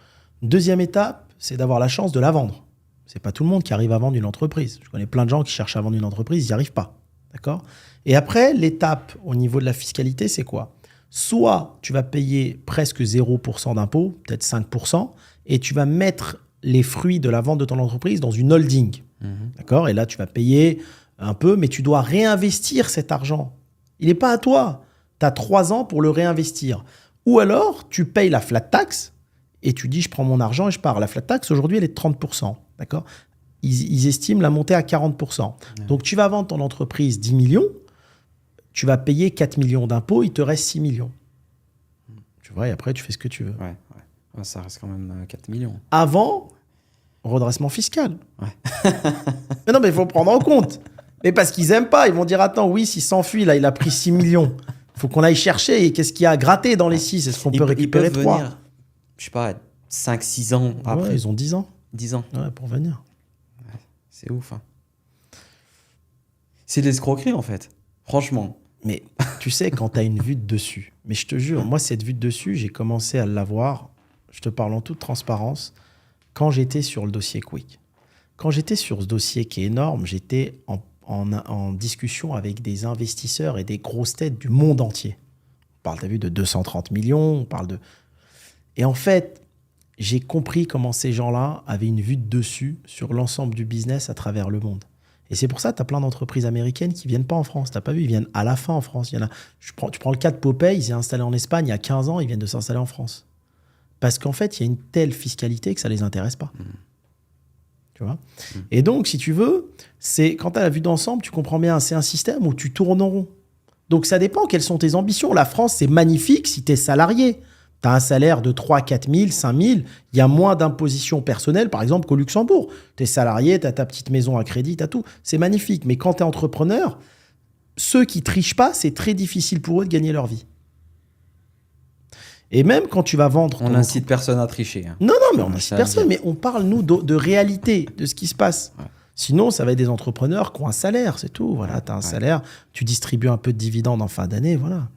Deuxième étape, c'est d'avoir la chance de la vendre. C'est pas tout le monde qui arrive à vendre une entreprise. Je connais plein de gens qui cherchent à vendre une entreprise, ils n'y arrivent pas. D'accord ? Et après, l'étape au niveau de la fiscalité, c'est quoi ? Soit tu vas payer presque 0% d'impôts, peut-être 5%, et tu vas mettre les fruits de la vente de ton entreprise dans une holding. D'accord ? Et là, tu vas payer un peu, mais tu dois réinvestir cet argent. Il n'est pas à toi. Tu as 3 ans pour le réinvestir. Ou alors, tu payes la flat tax et tu dis, je prends mon argent et je pars. La flat tax, aujourd'hui, elle est de 30%. D'accord ? Ils estiment la montée à 40%. Donc, tu vas vendre ton entreprise 10 millions, tu vas payer 4 millions d'impôts, il te reste 6 millions. Tu vois, et après, tu fais ce que tu veux. Ouais. Ça reste quand même 4 millions. Avant, redressement fiscal. Mais non, mais il faut prendre en compte. Mais parce qu'ils n'aiment pas. Ils vont dire, attends, oui, s'il s'enfuit, là, il a pris 6 millions. Il faut qu'on aille chercher. Et qu'est-ce qu'il y a à gratter dans les 6 ? Est-ce qu'on peut récupérer 3 ? Venir, je sais pas, 5-6 ans après. Ouais, ils ont 10 ans. 10 ans. Ouais, pour venir. Ouais, c'est ouf. Hein. C'est de l'escroquerie, en fait. Franchement. Mais tu sais, quand tu as une vue de dessus, mais je te jure, moi, cette vue de dessus, j'ai commencé à l'avoir, je te parle en toute transparence, quand j'étais sur le dossier Quick. Quand j'étais sur ce dossier qui est énorme, j'étais en discussion avec des investisseurs et des grosses têtes du monde entier. On parle, tu as vu, de 230 millions, on parle de... Et en fait, j'ai compris comment ces gens-là avaient une vue de dessus sur l'ensemble du business à travers le monde. Et c'est pour ça que tu as plein d'entreprises américaines qui ne viennent pas en France. Tu n'as pas vu, ils viennent à la fin en France. Tu prends le cas de Popeye, ils s'est installé en Espagne il y a 15 ans, ils viennent de s'installer en France. Parce qu'en fait, il y a une telle fiscalité que ça ne les intéresse pas. Tu vois ? Et donc, si tu veux, quand tu as la vue d'ensemble, tu comprends bien, c'est un système où tu tournes en rond. Donc, ça dépend quelles sont tes ambitions. La France, c'est magnifique si tu es salarié. Tu as un salaire de 3 4 000, 5 000. Il y a moins d'imposition personnelle, par exemple, qu'au Luxembourg. Tu es salarié, tu as ta petite maison à crédit, tu as tout. C'est magnifique. Mais quand tu es entrepreneur, ceux qui trichent pas, c'est très difficile pour eux de gagner leur vie. Et même quand tu vas vendre... On n'incite personne à tricher. Hein. Non, mais on n'incite personne. Mais on parle, nous, de réalité, de ce qui se passe. Ouais. Sinon, ça va être des entrepreneurs qui ont un salaire, c'est tout. Voilà, tu as un salaire, tu distribues un peu de dividendes en fin d'année, voilà.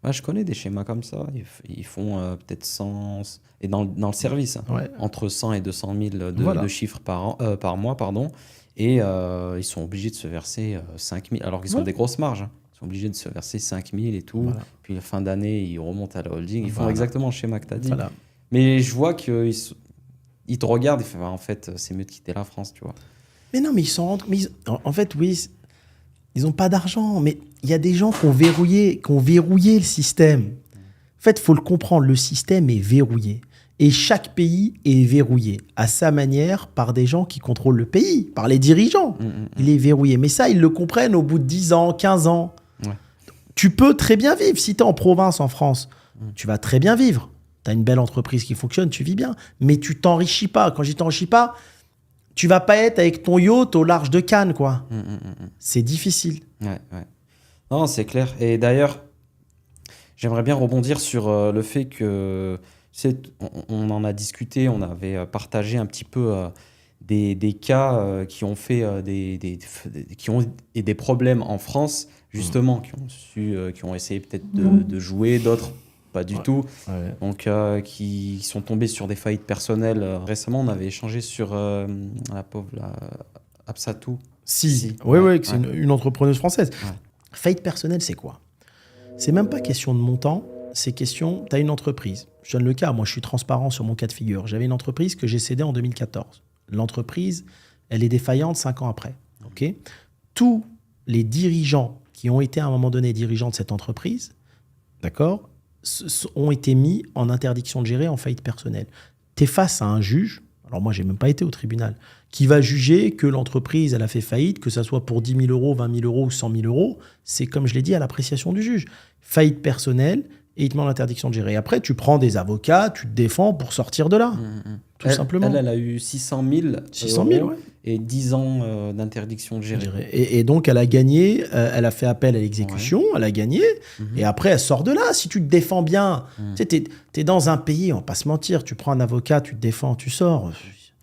Ouais, je connais des schémas comme ça. Ils font peut-être 100... Et dans le service, entre 100 et 200 000 de chiffres par mois, pardon. Et ils sont obligés de se verser 5 000, alors qu'ils ont des grosses marges. Hein. Ils sont obligés de se verser 5 000 et tout. Voilà. Puis la fin d'année, ils remontent à la holding. Ils font exactement le schéma que tu as dit. Voilà. Mais je vois qu'ils te regardent et font, en fait, c'est mieux de quitter la France, tu vois. Mais non, mais ils s'en rendent... En fait, oui, ils n'ont pas d'argent. Mais il y a des gens qui ont verrouillé le système. En fait, il faut le comprendre. Le système est verrouillé. Et chaque pays est verrouillé à sa manière par des gens qui contrôlent le pays, par les dirigeants. Il est verrouillé. Mais ça, ils le comprennent au bout de 10 ans, 15 ans. Ouais. Tu peux très bien vivre. Si tu es en province, en France, tu vas très bien vivre. Tu as une belle entreprise qui fonctionne, tu vis bien. Mais tu t'enrichis pas. Quand je dis t'enrichis pas, tu vas pas être avec ton yacht au large de Cannes, quoi. C'est difficile. Ouais. Non, c'est clair. Et d'ailleurs, j'aimerais bien rebondir sur le fait que... On en a discuté, on avait partagé un petit peu des cas qui ont fait qui ont des problèmes en France, justement, qui ont essayé peut-être de jouer, d'autres pas du tout. Ouais. Donc, qui sont tombés sur des faillites personnelles. Récemment, on avait échangé sur la pauvre Absatou. Si. Oui, c'est une entrepreneuse française. Ouais. Faillite personnelle, c'est quoi ? C'est même pas question de montant. C'est question, tu as une entreprise. Je donne le cas, moi je suis transparent sur mon cas de figure. J'avais une entreprise que j'ai cédée en 2014. L'entreprise, elle est défaillante 5 ans après. Okay ? Tous les dirigeants qui ont été à un moment donné dirigeants de cette entreprise, d'accord, ont été mis en interdiction de gérer, en faillite personnelle. Tu es face à un juge, alors moi, j'ai même pas été au tribunal, qui va juger que l'entreprise, elle a fait faillite, que ça soit pour 10 000 euros, 20 000 euros ou 100 000 euros. C'est, comme je l'ai dit, à l'appréciation du juge. Faillite personnelle, et il te demande l'interdiction de gérer. Et après, tu prends des avocats, tu te défends pour sortir de là. Tout simplement. Elle a eu 600 000 euros et 10 ans d'interdiction de gérer. Et donc, elle a gagné, elle a fait appel à l'exécution, elle a gagné, et après, elle sort de là. Si tu te défends bien, tu sais, t'es dans un pays, on va pas se mentir, tu prends un avocat, tu te défends, tu sors.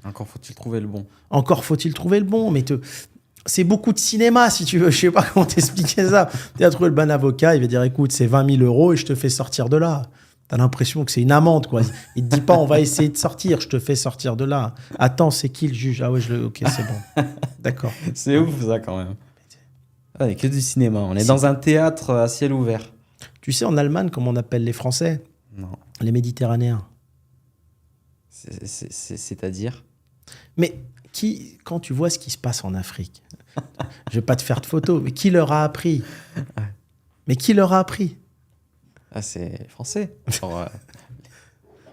Encore faut-il trouver le bon. Encore faut-il trouver le bon, mais c'est beaucoup de cinéma, si tu veux. Je sais pas comment t'expliquer ça. Tu as trouvé le bon avocat, il va dire, écoute, c'est 20 000 euros et je te fais sortir de là. T'as l'impression que c'est une amende, quoi. Il te dit pas, on va essayer de sortir, je te fais sortir de là. Attends, c'est qui le juge? Ah ouais, ok, c'est bon. D'accord. C'est ouf, ça, quand même. Ah, que du cinéma. On est dans un théâtre à ciel ouvert. Tu sais, en Allemagne, comment on appelle les Français? Non. Les Méditerranéens. C'est-à-dire? Mais quand tu vois ce qui se passe en Afrique, je vais pas te faire de photos, mais qui leur a appris? Mais qui leur a appris? Ah, c'est français. Alors,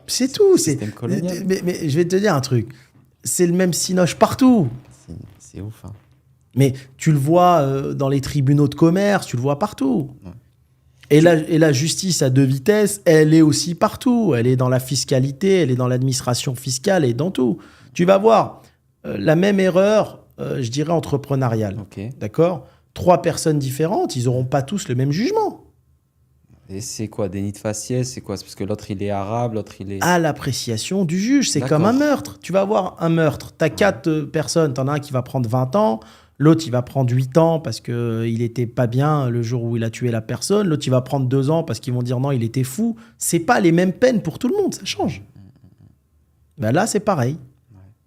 c'est tout. Système colonial. Mais je vais te dire un truc. C'est le même cinoche partout. C'est ouf. Hein. Mais tu le vois dans les tribunaux de commerce, tu le vois partout. Ouais. Et la justice à deux vitesses, elle est aussi partout. Elle est dans la fiscalité, elle est dans l'administration fiscale et dans tout. Tu vas voir la même erreur, je dirais, entrepreneuriale. Okay. D'accord? 3 personnes différentes, ils n'auront pas tous le même jugement. Et c'est quoi, déni de faciès? C'est quoi? C'est parce que l'autre, il est arabe, l'autre, il est... À l'appréciation du juge. C'est comme un meurtre. Tu vas avoir un meurtre. Tu as 4 personnes. Tu en as un qui va prendre 20 ans. L'autre, il va prendre 8 ans parce qu'il n'était pas bien le jour où il a tué la personne. L'autre, il va prendre 2 ans parce qu'ils vont dire non, il était fou. C'est pas les mêmes peines pour tout le monde. Ça change. Ben là, c'est pareil.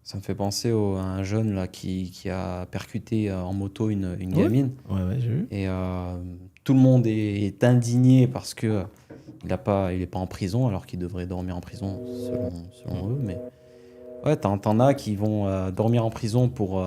Ça me fait penser à un jeune là, qui a percuté en moto une gamine. Ouais, j'ai vu. Et tout le monde est indigné parce qu'il n'est pas en prison, alors qu'il devrait dormir en prison selon eux. Mais ouais, t'en as qui vont dormir en prison pour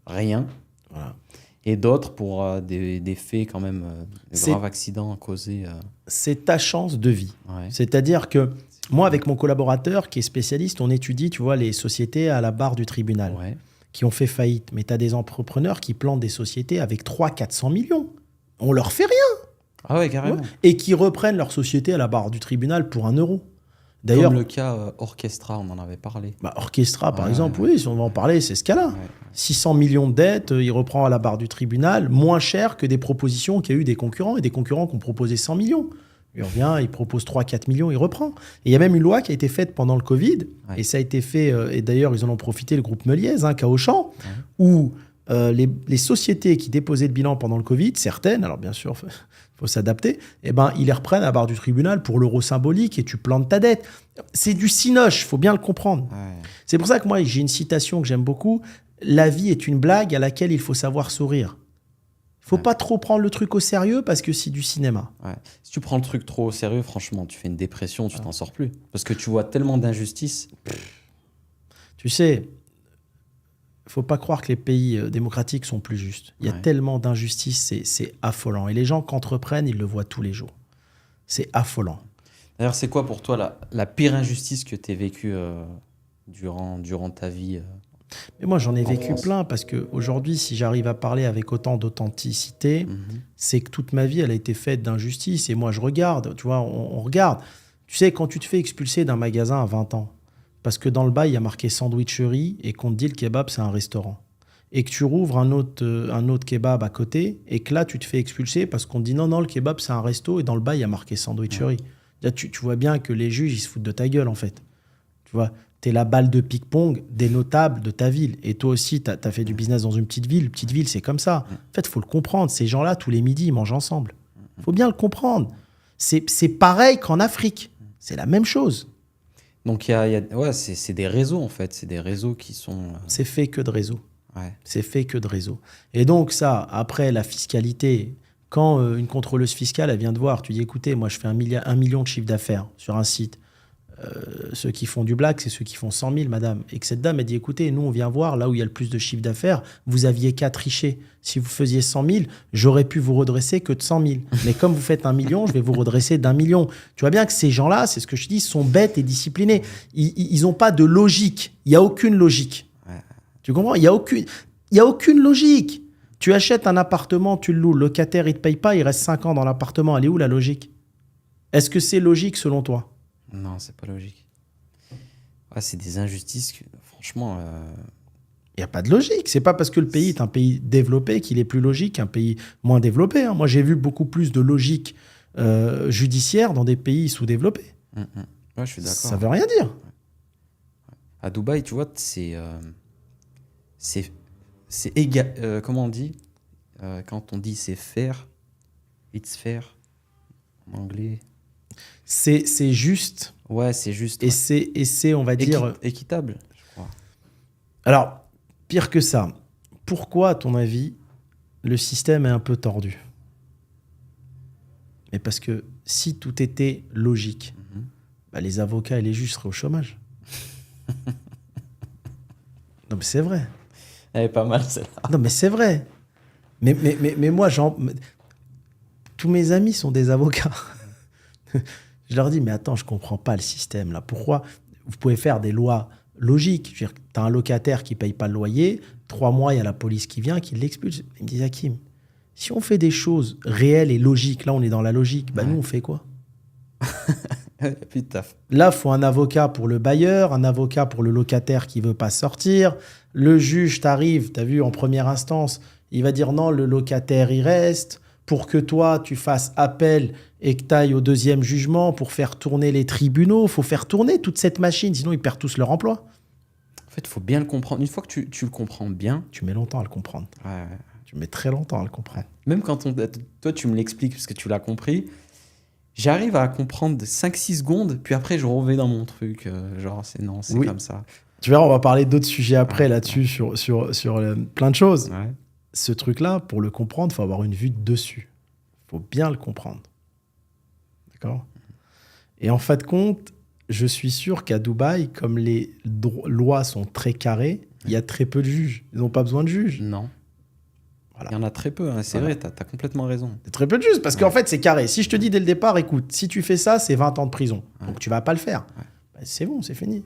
rien. Voilà. Et d'autres pour des faits quand même, de graves accidents causés. C'est ta chance de vie. Ouais. C'est-à-dire que moi, avec mon collaborateur qui est spécialiste, on étudie, tu vois, les sociétés à la barre du tribunal qui ont fait faillite. Mais tu as des entrepreneurs qui plantent des sociétés avec 300-400 millions. On leur fait rien. Ah ouais, carrément. Ouais. Et qui reprennent leur société à la barre du tribunal pour 1 euro. D'ailleurs, comme le cas Orchestra, on en avait parlé. Orchestra, par exemple, oui, si on va en parler, c'est ce cas-là. 600 millions de dettes, il reprend à la barre du tribunal, moins cher que des propositions qu'il y a eu des concurrents, et des concurrents qui ont proposé 100 millions. Il revient, il propose 3-4 millions, il reprend. Et il y a même une loi qui a été faite pendant le Covid, et ça a été fait, et d'ailleurs, ils en ont profité, le groupe Meliez, Kaochan, où les sociétés qui déposaient le bilan pendant le Covid, certaines, alors bien sûr, il faut s'adapter, ils les reprennent à la barre du tribunal pour l'euro symbolique et tu plantes ta dette. C'est du cinoche, il faut bien le comprendre. Ouais. C'est pour ça que moi, j'ai une citation que j'aime beaucoup. La vie est une blague à laquelle il faut savoir sourire. Il ne faut pas trop prendre le truc au sérieux parce que c'est du cinéma. Ouais. Si tu prends le truc trop au sérieux, franchement, tu fais une dépression, tu t'en sors plus. Parce que tu vois tellement d'injustices. Tu sais... Il ne faut pas croire que les pays démocratiques sont plus justes. Il y a tellement d'injustices, c'est affolant. Et les gens qui entreprennent, ils le voient tous les jours. C'est affolant. D'ailleurs, c'est quoi pour toi la pire injustice que tu as vécue durant ta vie Mais moi, j'en ai vécu plein parce qu'aujourd'hui, si j'arrive à parler avec autant d'authenticité, c'est que toute ma vie, elle a été faite d'injustice. Et moi, je regarde, tu vois, on regarde. Tu sais, quand tu te fais expulser d'un magasin à 20 ans, parce que dans le bail, il y a marqué sandwicherie et qu'on te dit le kebab, c'est un restaurant. Et que tu rouvres un autre kebab à côté et que là, tu te fais expulser parce qu'on te dit non, le kebab, c'est un resto et dans le bail, il y a marqué sandwicherie. Là, tu vois bien que les juges, ils se foutent de ta gueule, en fait. Tu vois, t'es la balle de ping-pong des notables de ta ville. Et toi aussi, t'as fait du business dans une petite ville. Une petite ville, c'est comme ça. En fait, il faut le comprendre. Ces gens-là, tous les midis, ils mangent ensemble. Il faut bien le comprendre. C'est pareil qu'en Afrique. C'est la même chose. Donc, c'est des réseaux, en fait. C'est des réseaux qui sont... C'est fait que de réseaux. Ouais. C'est fait que de réseaux. Et donc, ça, après, la fiscalité, quand une contrôleuse fiscale, elle vient te voir, tu dis, écoutez, moi, je fais 1 million de chiffre d'affaires sur un site. ceux qui font du black, c'est ceux qui font 100 000, madame. Et que cette dame a dit, écoutez, nous, on vient voir là où il y a le plus de chiffre d'affaires. Vous aviez qu'à tricher. Si vous faisiez 100 000, j'aurais pu vous redresser que de 100 000. Mais comme vous faites 1 million, je vais vous redresser d'1 million. Tu vois bien que ces gens-là, c'est ce que je dis, sont bêtes et disciplinés. Ils n'ont pas de logique. Il n'y a aucune logique. Tu comprends ? Il n'y a aucune logique. Tu achètes un appartement, tu le loues, le locataire, il ne te paye pas, il reste 5 ans dans l'appartement. Elle est où la logique ? Est-ce que c'est logique selon toi ? Non, c'est pas logique. Ouais, c'est des injustices que, franchement... Il n'y a pas de logique. C'est pas parce que le pays est un pays développé qu'il est plus logique qu'un pays moins développé. Hein. Moi, j'ai vu beaucoup plus de logique judiciaire dans des pays sous-développés. Ouais, je suis d'accord. Ça veut rien dire. À Dubaï, tu vois, c'est égal. Comment on dit quand on dit c'est fair, it's fair en anglais. C'est juste. Ouais, c'est juste. Et c'est, on va dire... équitable, je crois. Alors, pire que ça, pourquoi, à ton avis, le système est un peu tordu ? Mais parce que si tout était logique, bah, les avocats et les juges seraient au chômage. Non, mais c'est vrai. Elle est pas mal, celle-là. Non, mais c'est vrai. Mais moi, tous mes amis sont des avocats. Je leur dis, mais attends, je comprends pas le système, là. Pourquoi vous pouvez faire des lois logiques ? Je veux dire, tu as un locataire qui paye pas le loyer, 3 mois, il y a la police qui vient, qui l'expulse. Ils me disent, Hakim, si on fait des choses réelles et logiques, là, on est dans la logique, bah, nous, on fait quoi ? Putain. Là, il faut un avocat pour le bailleur, un avocat pour le locataire qui veut pas sortir. Le juge t'arrive, tu as vu, en première instance, il va dire non, le locataire, il reste. Pour que toi, tu fasses appel et que tu ailles au deuxième jugement pour faire tourner les tribunaux. Il faut faire tourner toute cette machine, sinon ils perdent tous leur emploi. En fait, il faut bien le comprendre. Une fois que tu le comprends bien... Tu mets longtemps à le comprendre. Ouais. Tu mets très longtemps à le comprendre. Même quand toi, tu me l'expliques parce que tu l'as compris, j'arrive à comprendre 5-6 secondes, puis après, je reviens dans mon truc. Genre, c'est comme ça. Tu verras, on va parler d'autres sujets après là-dessus, sur plein de choses. Ouais. Ce truc-là, pour le comprendre, il faut avoir une vue de dessus. Il faut bien le comprendre. D'accord ? Et en fin de compte, je suis sûr qu'à Dubaï, comme les lois sont très carrées, il y a très peu de juges. Ils n'ont pas besoin de juges. Non. Voilà. Il y en a très peu, hein. C'est vrai, t'as complètement raison. Il y a très peu de juges, parce qu'en fait, c'est carré. Si je te dis dès le départ, écoute, si tu fais ça, c'est 20 ans de prison. Donc, tu vas pas le faire. Ben, c'est bon, c'est fini.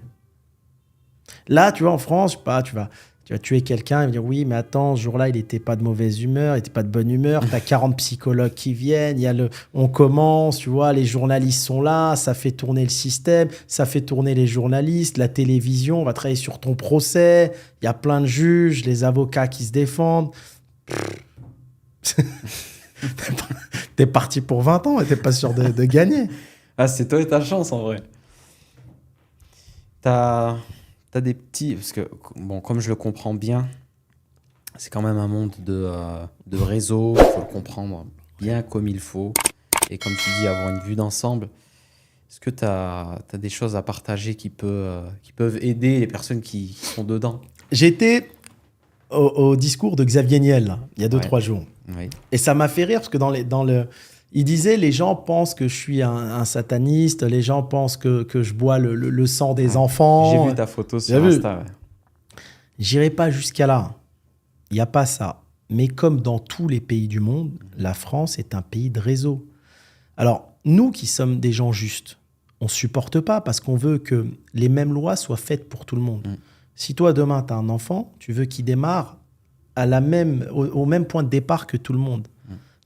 Là, tu vois, en France, je sais pas, tu vas tuer quelqu'un, il va dire oui, mais attends, ce jour-là, il n'était pas de mauvaise humeur, il n'était pas de bonne humeur, tu as 40 psychologues qui viennent, on commence, tu vois, les journalistes sont là, ça fait tourner le système, ça fait tourner les journalistes, la télévision, on va travailler sur ton procès, il y a plein de juges, les avocats qui se défendent. T'es parti pour 20 ans et t'es pas sûr de gagner. Ah, c'est toi et ta chance, en vrai. T'as des petits... Parce que, bon, comme je le comprends bien, c'est quand même un monde de réseau. Il faut le comprendre bien comme il faut. Et comme tu dis, avoir une vue d'ensemble. Est-ce que t'as des choses à partager qui peuvent aider les personnes qui sont dedans ? J'étais au discours de Xavier Niel, là, il y a 2-3 jours. Oui. Et ça m'a fait rire parce que il disait, les gens pensent que je suis un sataniste, les gens pensent que je bois le sang des enfants. J'ai vu ta photo sur Insta. Ouais. J'irai pas jusqu'à là. Il n'y a pas ça. Mais comme dans tous les pays du monde, la France est un pays de réseau. Alors, nous qui sommes des gens justes, on ne supporte pas parce qu'on veut que les mêmes lois soient faites pour tout le monde. Si toi, demain, tu as un enfant, tu veux qu'il démarre au même point de départ que tout le monde.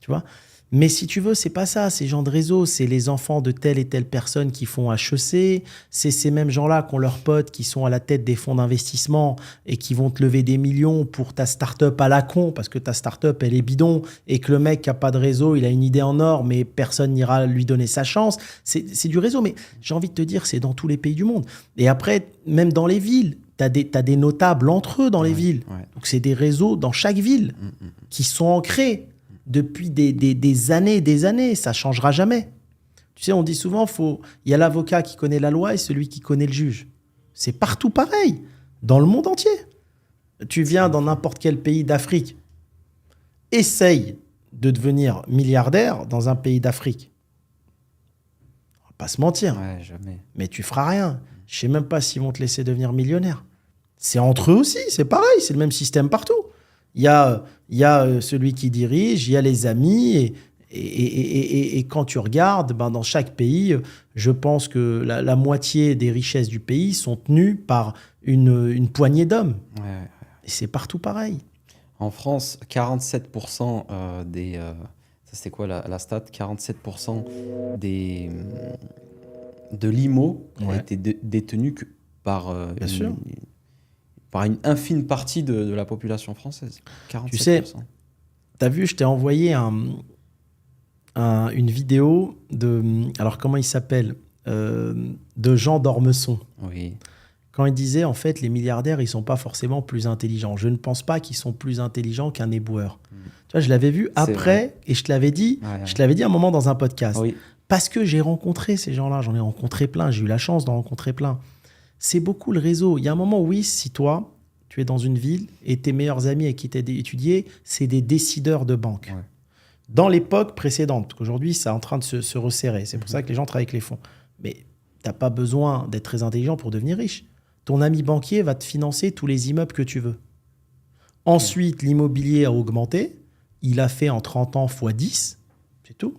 Tu vois ? Mais si tu veux, c'est pas ça. Ces gens de réseau, c'est les enfants de telle et telle personne qui font HEC. C'est ces mêmes gens-là qui ont leurs potes qui sont à la tête des fonds d'investissement et qui vont te lever des millions pour ta start-up à la con parce que ta start-up, elle est bidon et que le mec qui n'a pas de réseau, il a une idée en or, mais personne n'ira lui donner sa chance. C'est du réseau. Mais j'ai envie de te dire, c'est dans tous les pays du monde. Et après, même dans les villes, t'as des notables entre eux dans les villes. Ouais. Donc, c'est des réseaux dans chaque ville qui sont ancrés depuis des années et des années. Ça ne changera jamais. Tu sais, on dit souvent, il y a l'avocat qui connaît la loi et celui qui connaît le juge. C'est partout pareil, dans le monde entier. Tu viens dans n'importe quel pays d'Afrique, essaye de devenir milliardaire dans un pays d'Afrique. pas se mentir. Ouais, jamais. Mais tu feras rien. Je sais même pas s'ils vont te laisser devenir millionnaire. C'est entre eux aussi, c'est pareil, c'est le même système partout. Il y a celui qui dirige, il y a les amis, et quand tu regardes, dans chaque pays, je pense que la moitié des richesses du pays sont tenues par une poignée d'hommes. Ouais. Et c'est partout pareil. En France, 47% des... ça, c'était quoi la stat? 47% de l'IMO a été détenu par, par une infime partie de la population française. 47%. Tu sais, t'as vu, je t'ai envoyé une vidéo de... Alors, comment il s'appelle de Jean d'Ormesson. Oui. Quand il disait, en fait, les milliardaires, ils ne sont pas forcément plus intelligents. Je ne pense pas qu'ils sont plus intelligents qu'un éboueur. Tu vois, je l'avais vu après, et je te l'avais dit, je te l'avais dit un moment dans un podcast. Oui. Parce que j'ai rencontré ces gens-là, j'en ai rencontré plein, j'ai eu la chance d'en rencontrer plein. C'est beaucoup le réseau. Il y a un moment, oui, si toi, tu es dans une ville et tes meilleurs amis avec qui tu as étudié, c'est des décideurs de banque. Ouais. Dans l'époque précédente, parce qu'aujourd'hui, c'est en train de se resserrer. C'est pour ça que les gens travaillent avec les fonds. Mais tu n'as pas besoin d'être très intelligent pour devenir riche. Ton ami banquier va te financer tous les immeubles que tu veux. Ensuite, l'immobilier a augmenté. Il a fait en 30 ans x 10. C'est tout.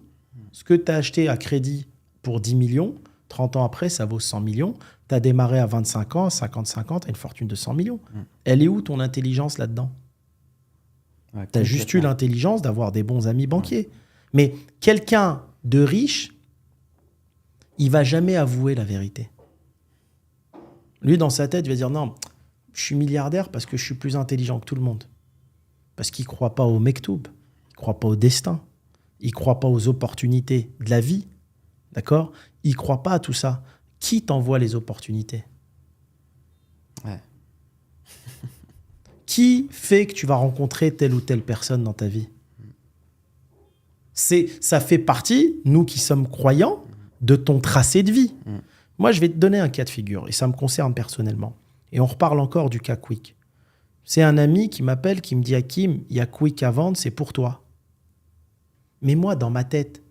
Ce que tu as acheté à crédit pour 10 millions, 30 ans après, ça vaut 100 millions. Tu as démarré à 25 ans, 50-50, tu as une fortune de 100 millions. Elle est où ton intelligence là-dedans? Tu as juste eu l'intelligence d'avoir des bons amis banquiers. Mais quelqu'un de riche, il va jamais avouer la vérité. Lui, dans sa tête, il va dire non, je suis milliardaire parce que je suis plus intelligent que tout le monde. Parce qu'il ne croit pas au mektoub, il ne croit pas au destin, il ne croit pas aux opportunités de la vie. D'accord? Il ne croit pas à tout ça. Qui t'envoie les opportunités? Ouais. Qui fait que tu vas rencontrer telle ou telle personne dans ta vie? Ça fait partie, nous qui sommes croyants, de ton tracé de vie. Moi, je vais te donner un cas de figure, et ça me concerne personnellement. Et on reparle encore du cas Quick. C'est un ami qui m'appelle, qui me dit « Hakim, il y a Quick à vendre, c'est pour toi. » Mais moi, dans ma tête,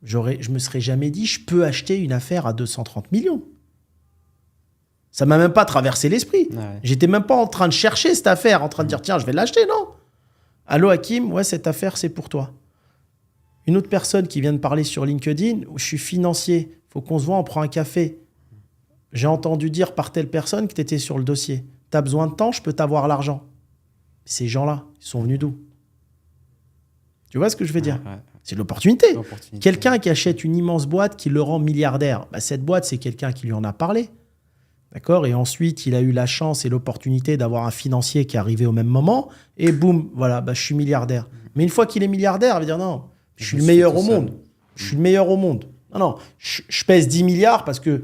je me serais jamais dit « Je peux acheter une affaire à 230 millions. » Ça m'a même pas traversé l'esprit. Ouais. J'étais même pas en train de chercher cette affaire, en train de dire « Tiens, je vais l'acheter. » Non. « Allô, Hakim, ouais, cette affaire, c'est pour toi. » Une autre personne qui vient de parler sur LinkedIn, où je suis financier, il faut qu'on se voit, on prend un café. J'ai entendu dire par telle personne que tu étais sur le dossier. Tu as besoin de temps, je peux t'avoir l'argent. Ces gens-là, ils sont venus d'où? Tu vois ce que je veux dire? C'est de l'opportunité. Quelqu'un qui achète une immense boîte qui le rend milliardaire, cette boîte, c'est quelqu'un qui lui en a parlé. D'accord? Et ensuite, il a eu la chance et l'opportunité d'avoir un financier qui est arrivé au même moment. Et boum, voilà, je suis milliardaire. Mais une fois qu'il est milliardaire, il va dire non, je suis le meilleur au monde. Je suis le meilleur au monde. Non, je pèse 10 milliards parce que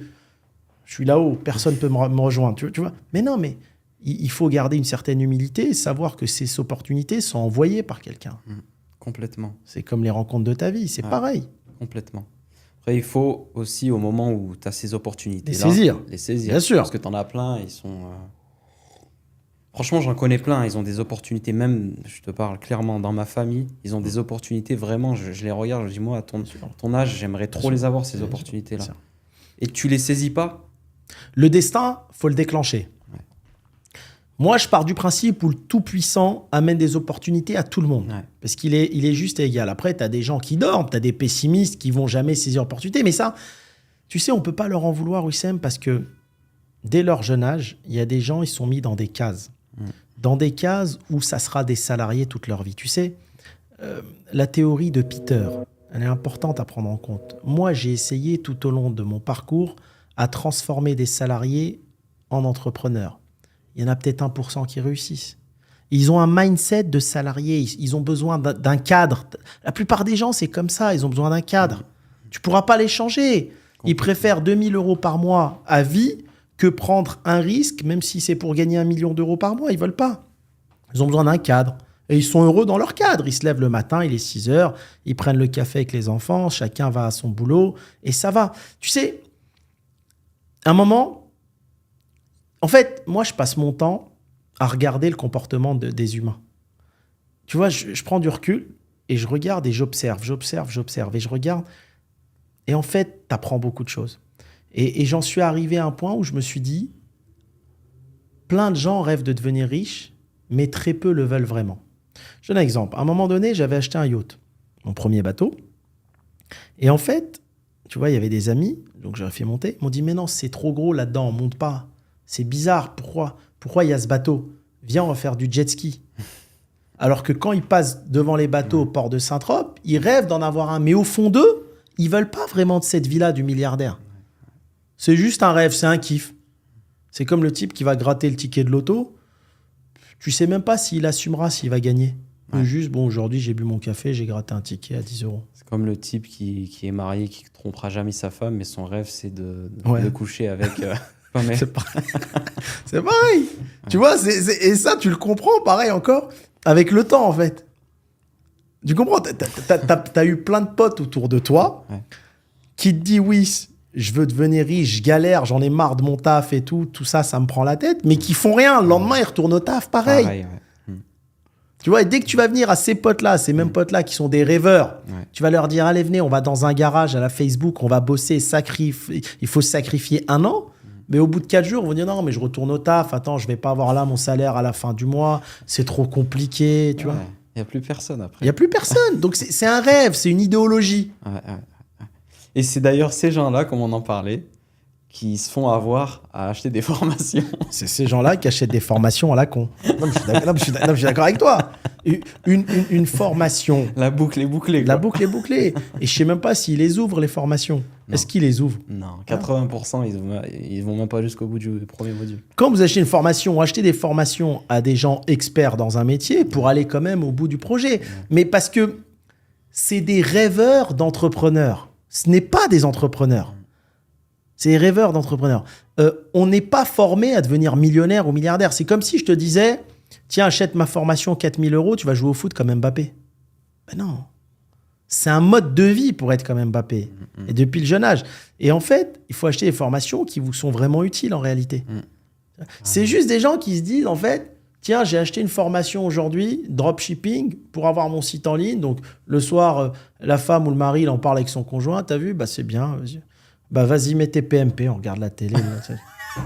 je suis là-haut, personne ne peut me rejoindre. Tu vois? Mais non, mais il faut garder une certaine humilité et savoir que ces opportunités sont envoyées par quelqu'un. Complètement. C'est comme les rencontres de ta vie, c'est pareil. Complètement. Après, il faut aussi, au moment où tu as ces opportunités-là, les saisir. Bien sûr. Parce que tu en as plein, ils sont... Franchement, j'en connais plein. Ils ont des opportunités, même, je te parle clairement, dans ma famille, ils ont des opportunités, vraiment, je les regarde, je dis, moi, à ton âge, j'aimerais trop les avoir, ces opportunités-là. Et tu les saisis pas? Le destin, faut le déclencher. Ouais. Moi, je pars du principe où le Tout-Puissant amène des opportunités à tout le monde. Ouais. Parce qu'il est juste et égal. Après, tu as des gens qui dorment, tu as des pessimistes qui vont jamais saisir l'opportunité. Mais ça, tu sais, on peut pas leur en vouloir, Wissem, parce que dès leur jeune âge, il y a des gens, ils sont mis dans des cases. Dans des cases où ça sera des salariés toute leur vie. Tu sais, la théorie de Peter, elle est importante à prendre en compte. Moi, j'ai essayé tout au long de mon parcours à transformer des salariés en entrepreneurs. Il y en a peut-être 1% qui réussissent. Ils ont un mindset de salariés. Ils ont besoin d'un cadre. La plupart des gens, c'est comme ça. Ils ont besoin d'un cadre. Tu ne pourras pas les changer. Ils préfèrent 2 000 € par mois à vie que prendre un risque, même si c'est pour gagner 1 million d'euros par mois. Ils ne veulent pas. Ils ont besoin d'un cadre. Et ils sont heureux dans leur cadre. Ils se lèvent le matin, il est 6 heures, ils prennent le café avec les enfants, chacun va à son boulot, et ça va. Tu sais, à un moment, en fait, moi, je passe mon temps à regarder le comportement des humains. Tu vois, je prends du recul et je regarde et j'observe. Et je regarde. Et en fait, tu apprends beaucoup de choses. Et j'en suis arrivé à un point où je me suis dit, plein de gens rêvent de devenir riches, mais très peu le veulent vraiment. Je donne un exemple. À un moment donné, j'avais acheté un yacht, mon premier bateau. Et en fait, tu vois, il y avait des amis, donc j'aurais fait monter. Ils m'ont dit, mais non, c'est trop gros là-dedans, on ne monte pas. C'est bizarre, pourquoi il y a ce bateau? Viens, on va faire du jet ski. Alors que quand ils passent devant les bateaux au port de Saint-Trope, ils rêvent d'en avoir un. Mais au fond d'eux, ils ne veulent pas vraiment de cette vie-là du milliardaire. C'est juste un rêve, c'est un kiff. C'est comme le type qui va gratter le ticket de loto. Tu ne sais même pas s'il assumera, s'il va gagner. Juste, bon, aujourd'hui, j'ai bu mon café, j'ai gratté un ticket à 10 €. C'est comme le type qui est marié, qui ne trompera jamais sa femme, mais son rêve, c'est de coucher avec... C'est pareil. Tu vois, et ça, tu le comprends, pareil encore, avec le temps, en fait. Tu comprends, t'as eu plein de potes autour de toi qui te disent, oui, je veux devenir riche, je galère, j'en ai marre de mon taf et tout ça, ça me prend la tête, mais qui font rien. Le lendemain, ils retournent au taf, pareil. Tu vois, et dès que tu vas venir à ces potes-là, ces mêmes potes-là qui sont des rêveurs, tu vas leur dire, allez, venez, on va dans un garage à la Facebook, on va bosser, il faut sacrifier 1 an. Mais au bout de 4 jours, on va dire, non, mais je retourne au taf, attends, je vais pas avoir là mon salaire à la fin du mois, c'est trop compliqué, tu vois. Il n'y a plus personne après. Il n'y a plus personne. Donc, c'est un rêve, c'est une idéologie. Et c'est d'ailleurs ces gens-là, comme on en parlait, qui se font avoir à acheter des formations. C'est ces gens-là qui achètent des formations à la con. Non, je suis d'accord avec toi. Une formation. La boucle est bouclée. La boucle est bouclée. Et je ne sais même pas s'ils les ouvrent, les formations. Est-ce qu'ils les ouvrent? Non, 80%, ils vont même pas jusqu'au bout du premier module. Quand vous achetez une formation, achetez des formations à des gens experts dans un métier pour aller quand même au bout du projet. Mais parce que c'est des rêveurs d'entrepreneurs. Ce n'est pas des entrepreneurs. C'est des rêveurs d'entrepreneurs. On n'est pas formé à devenir millionnaire ou milliardaire. C'est comme si je te disais, tiens, achète ma formation 4 000 €, tu vas jouer au foot comme Mbappé. Ben non. C'est un mode de vie pour être comme Mbappé. Et depuis le jeune âge. Et en fait, il faut acheter des formations qui vous sont vraiment utiles en réalité. C'est juste des gens qui se disent, en fait, tiens, j'ai acheté une formation aujourd'hui, dropshipping, pour avoir mon site en ligne. Donc, le soir, la femme ou le mari, il en parle avec son conjoint. T'as vu? Bah, c'est bien. Vas-y, mets tes PMP, on regarde la télé.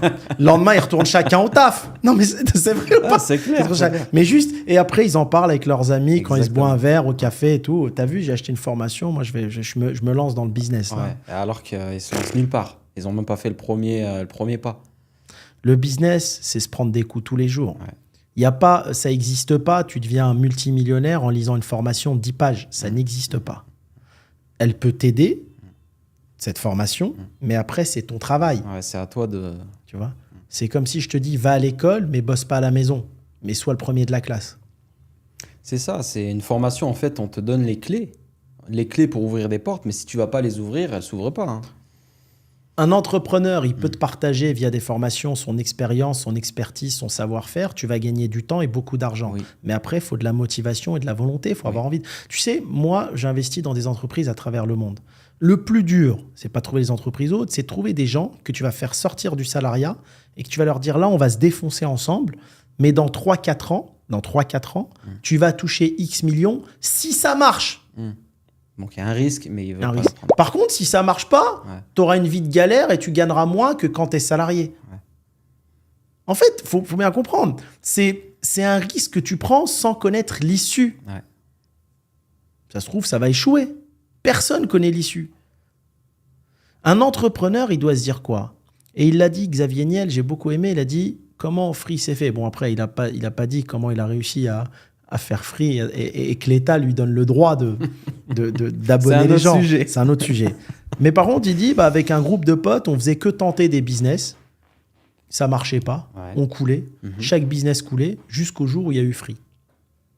Le lendemain, ils retournent chacun au taf. Non, mais c'est vrai ou pas? C'est clair. Mais juste, et après, ils en parlent avec leurs amis quand ils se boivent un verre au café et tout. T'as vu, j'ai acheté une formation, moi, je me lance dans le business. Là. Alors qu'ils se lancent nulle part. Ils n'ont même pas fait le premier pas. Le business, c'est se prendre des coups tous les jours. Y a pas, ça n'existe pas, tu deviens un multimillionnaire en lisant une formation de 10 pages. Ça n'existe pas. Elle peut t'aider, cette formation, mais après, c'est ton travail. C'est à toi de... Tu vois, c'est comme si je te dis, va à l'école, mais bosse pas à la maison. Mais sois le premier de la classe. C'est ça, c'est une formation, en fait, on te donne les clés. Les clés pour ouvrir des portes, mais si tu vas pas les ouvrir, elles s'ouvrent pas. Hein. Un entrepreneur, il peut te partager via des formations son expérience, son expertise, son savoir-faire. Tu vas gagner du temps et beaucoup d'argent. Mais après, il faut de la motivation et de la volonté. Il faut avoir envie. Tu sais, moi, j'investis dans des entreprises à travers le monde. Le plus dur, c'est pas trouver les entreprises autres, c'est trouver des gens que tu vas faire sortir du salariat et que tu vas leur dire, là, on va se défoncer ensemble, mais dans 3-4 ans, tu vas toucher X millions si ça marche. Donc, il y a un risque, mais il veut pas le prendre. Par contre, si ça marche pas, tu auras une vie de galère et tu gagneras moins que quand tu es salarié. En fait, faut bien comprendre. C'est un risque que tu prends sans connaître l'issue. Ça se trouve, ça va échouer. Personne connaît l'issue. Un entrepreneur, il doit se dire quoi? Et il l'a dit, Xavier Niel, j'ai beaucoup aimé, il a dit comment Free s'est fait. Bon, après, il n'a pas dit comment il a réussi à faire Free et que l'État lui donne le droit d'abonner les gens. C'est un autre sujet. Mais par contre, il dit, avec un groupe de potes, on faisait que tenter des business. Ça marchait pas. On coulait. Chaque business coulait jusqu'au jour où il y a eu Free.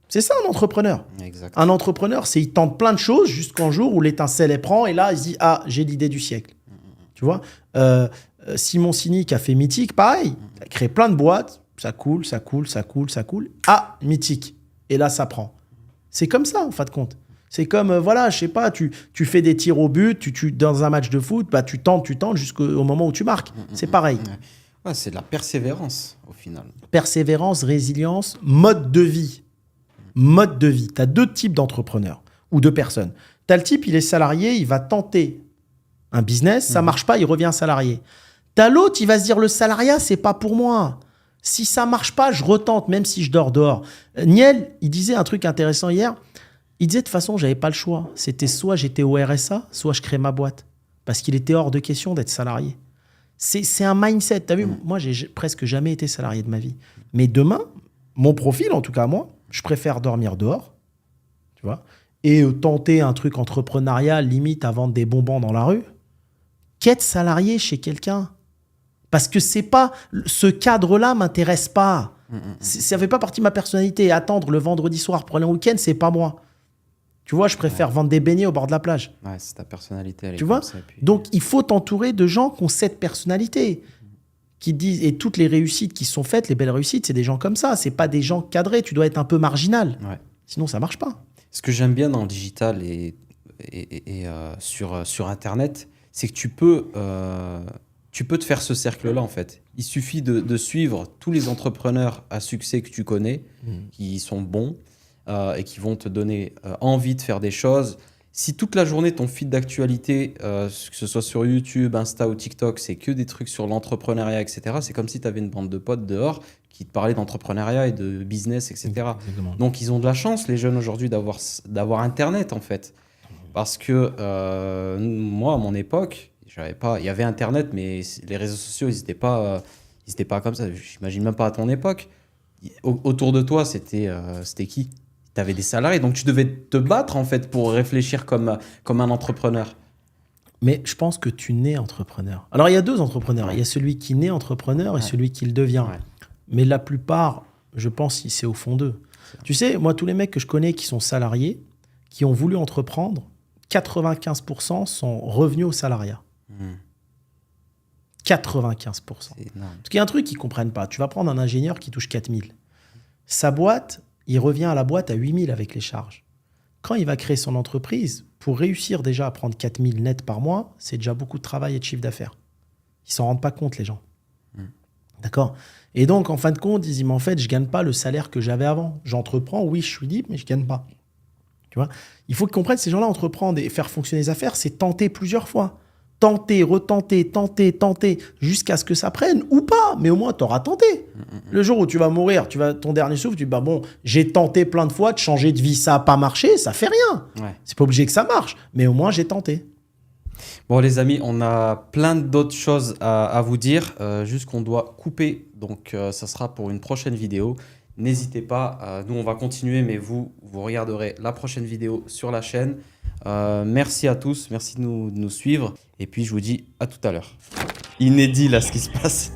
C'est ça un entrepreneur. Un entrepreneur, c'est il tente plein de choses jusqu'au jour où l'étincelle elle prend et là, il se dit, ah, j'ai l'idée du siècle. Tu vois, Simon Sinek a fait Mythique, pareil. Il a créé plein de boîtes. Ça coule. Ah, Mythique. Et là, ça prend. C'est comme ça, en fin de compte. C'est comme, je sais pas, tu fais des tirs au but, dans un match de foot, tu tentes jusqu'au moment où tu marques. C'est pareil. C'est de la persévérance, au final. Persévérance, résilience, mode de vie. Mode de vie. Tu as 2 types d'entrepreneurs ou de personnes. Tu as le type, il est salarié, il va tenter un business, ça marche pas, il revient salarié. T'as l'autre, il va se dire le salariat, c'est pas pour moi. Si ça marche pas, je retente, même si je dors dehors. Niel, il disait un truc intéressant hier. Il disait de toute façon, j'avais pas le choix. C'était soit j'étais au RSA, soit je crée ma boîte. Parce qu'il était hors de question d'être salarié. C'est un mindset. T'as vu, moi, j'ai presque jamais été salarié de ma vie. Mais demain, mon profil, en tout cas moi, je préfère dormir dehors, tu vois, et tenter un truc entrepreneurial, limite à vendre des bonbons dans la rue, qu'être salarié chez quelqu'un. Parce que c'est pas... Ce cadre-là m'intéresse pas. Ça fait pas partie de ma personnalité. Attendre le vendredi soir pour aller en week-end, c'est pas moi. Tu vois, je préfère vendre des beignets au bord de la plage. Ouais, c'est ta personnalité. Elle tu vois ça, puis... Donc, il faut t'entourer de gens qui ont cette personnalité. Qui disent... Et toutes les réussites qui sont faites, les belles réussites, c'est des gens comme ça. C'est pas des gens cadrés. Tu dois être un peu marginal. Ouais. Sinon, ça marche pas. Ce que j'aime bien dans le digital et sur Internet, c'est que tu peux te faire ce cercle-là, en fait. Il suffit de suivre tous les entrepreneurs à succès que tu connais, qui sont bons et qui vont te donner envie de faire des choses. Si toute la journée, ton feed d'actualité, que ce soit sur YouTube, Insta ou TikTok, c'est que des trucs sur l'entrepreneuriat, etc., c'est comme si tu avais une bande de potes dehors qui te parlaient d'entrepreneuriat et de business, etc. Exactement. Donc, ils ont de la chance, les jeunes aujourd'hui, d'avoir Internet, en fait. Parce que moi, à mon époque, il y avait Internet, mais les réseaux sociaux, ils n'étaient pas comme ça. J'imagine même pas à ton époque. Autour de toi, c'était qui? Tu avais des salariés, donc tu devais te battre en fait pour réfléchir comme un entrepreneur. Mais je pense que tu nais entrepreneur. Alors, il y a deux entrepreneurs. Il y a celui qui naît entrepreneur et celui qui le devient. Ouais. Mais la plupart, je pense, c'est au fond d'eux. Tu sais, moi, tous les mecs que je connais qui sont salariés, qui ont voulu entreprendre, 95% sont revenus au salariat. 95%. Parce qu'il y a un truc qu'ils ne comprennent pas. Tu vas prendre un ingénieur qui touche 4 000. Sa boîte, il revient à la boîte à 8 000 avec les charges. Quand il va créer son entreprise, pour réussir déjà à prendre 4 000 net par mois, c'est déjà beaucoup de travail et de chiffre d'affaires. Ils ne s'en rendent pas compte, les gens. D'accord ? Et donc, en fin de compte, ils disent, mais en fait, je ne gagne pas le salaire que j'avais avant. J'entreprends, oui, je suis libre, mais je ne gagne pas. Tu vois ? Il faut qu'ils comprennent, ces gens-là, entreprendre et faire fonctionner les affaires, c'est tenter plusieurs fois. Tenter, retenter, tenter, jusqu'à ce que ça prenne ou pas. Mais au moins, tu auras tenté. Le jour où tu vas mourir, ton dernier souffle, tu dis, bah bon, j'ai tenté plein de fois de changer de vie, ça n'a pas marché, ça fait rien. Ouais. C'est pas obligé que ça marche, mais au moins, j'ai tenté. Bon, les amis, on a plein d'autres choses à vous dire, juste qu'on doit couper. Donc, ça sera pour une prochaine vidéo. N'hésitez pas, nous, on va continuer, mais vous regarderez la prochaine vidéo sur la chaîne. Merci à tous, merci de nous suivre. Et puis, je vous dis à tout à l'heure. Inédit, là, ce qui se passe.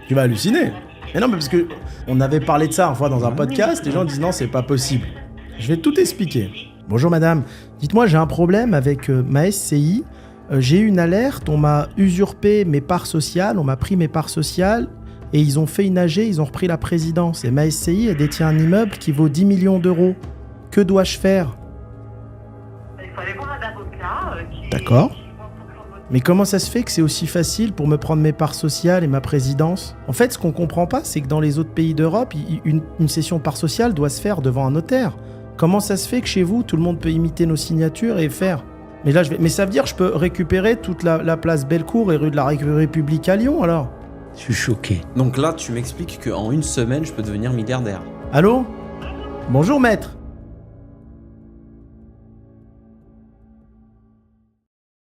Tu vas halluciner. Mais non, mais parce qu'on avait parlé de ça une fois dans un podcast. Les gens disent non, c'est pas possible. Je vais tout expliquer. Bonjour, madame. Dites-moi, j'ai un problème avec ma SCI. J'ai eu une alerte. On m'a usurpé mes parts sociales. On m'a pris mes parts sociales. Et ils ont fait une AG, ils ont repris la présidence. Et ma SCI, elle détient un immeuble qui vaut 10 millions d'euros. Que dois-je faire ? Il faut aller voir un avocat qui... D'accord. Mais comment ça se fait que c'est aussi facile pour me prendre mes parts sociales et ma présidence ? En fait, ce qu'on ne comprend pas, c'est que dans les autres pays d'Europe, une cession part sociale doit se faire devant un notaire. Comment ça se fait que chez vous, tout le monde peut imiter nos signatures et faire ? Mais ça veut dire que je peux récupérer toute la place Bellecour et rue de la République à Lyon, alors ? Je suis choqué. Donc là, tu m'expliques qu'en une semaine, je peux devenir milliardaire. Allô ? Bonjour, maître.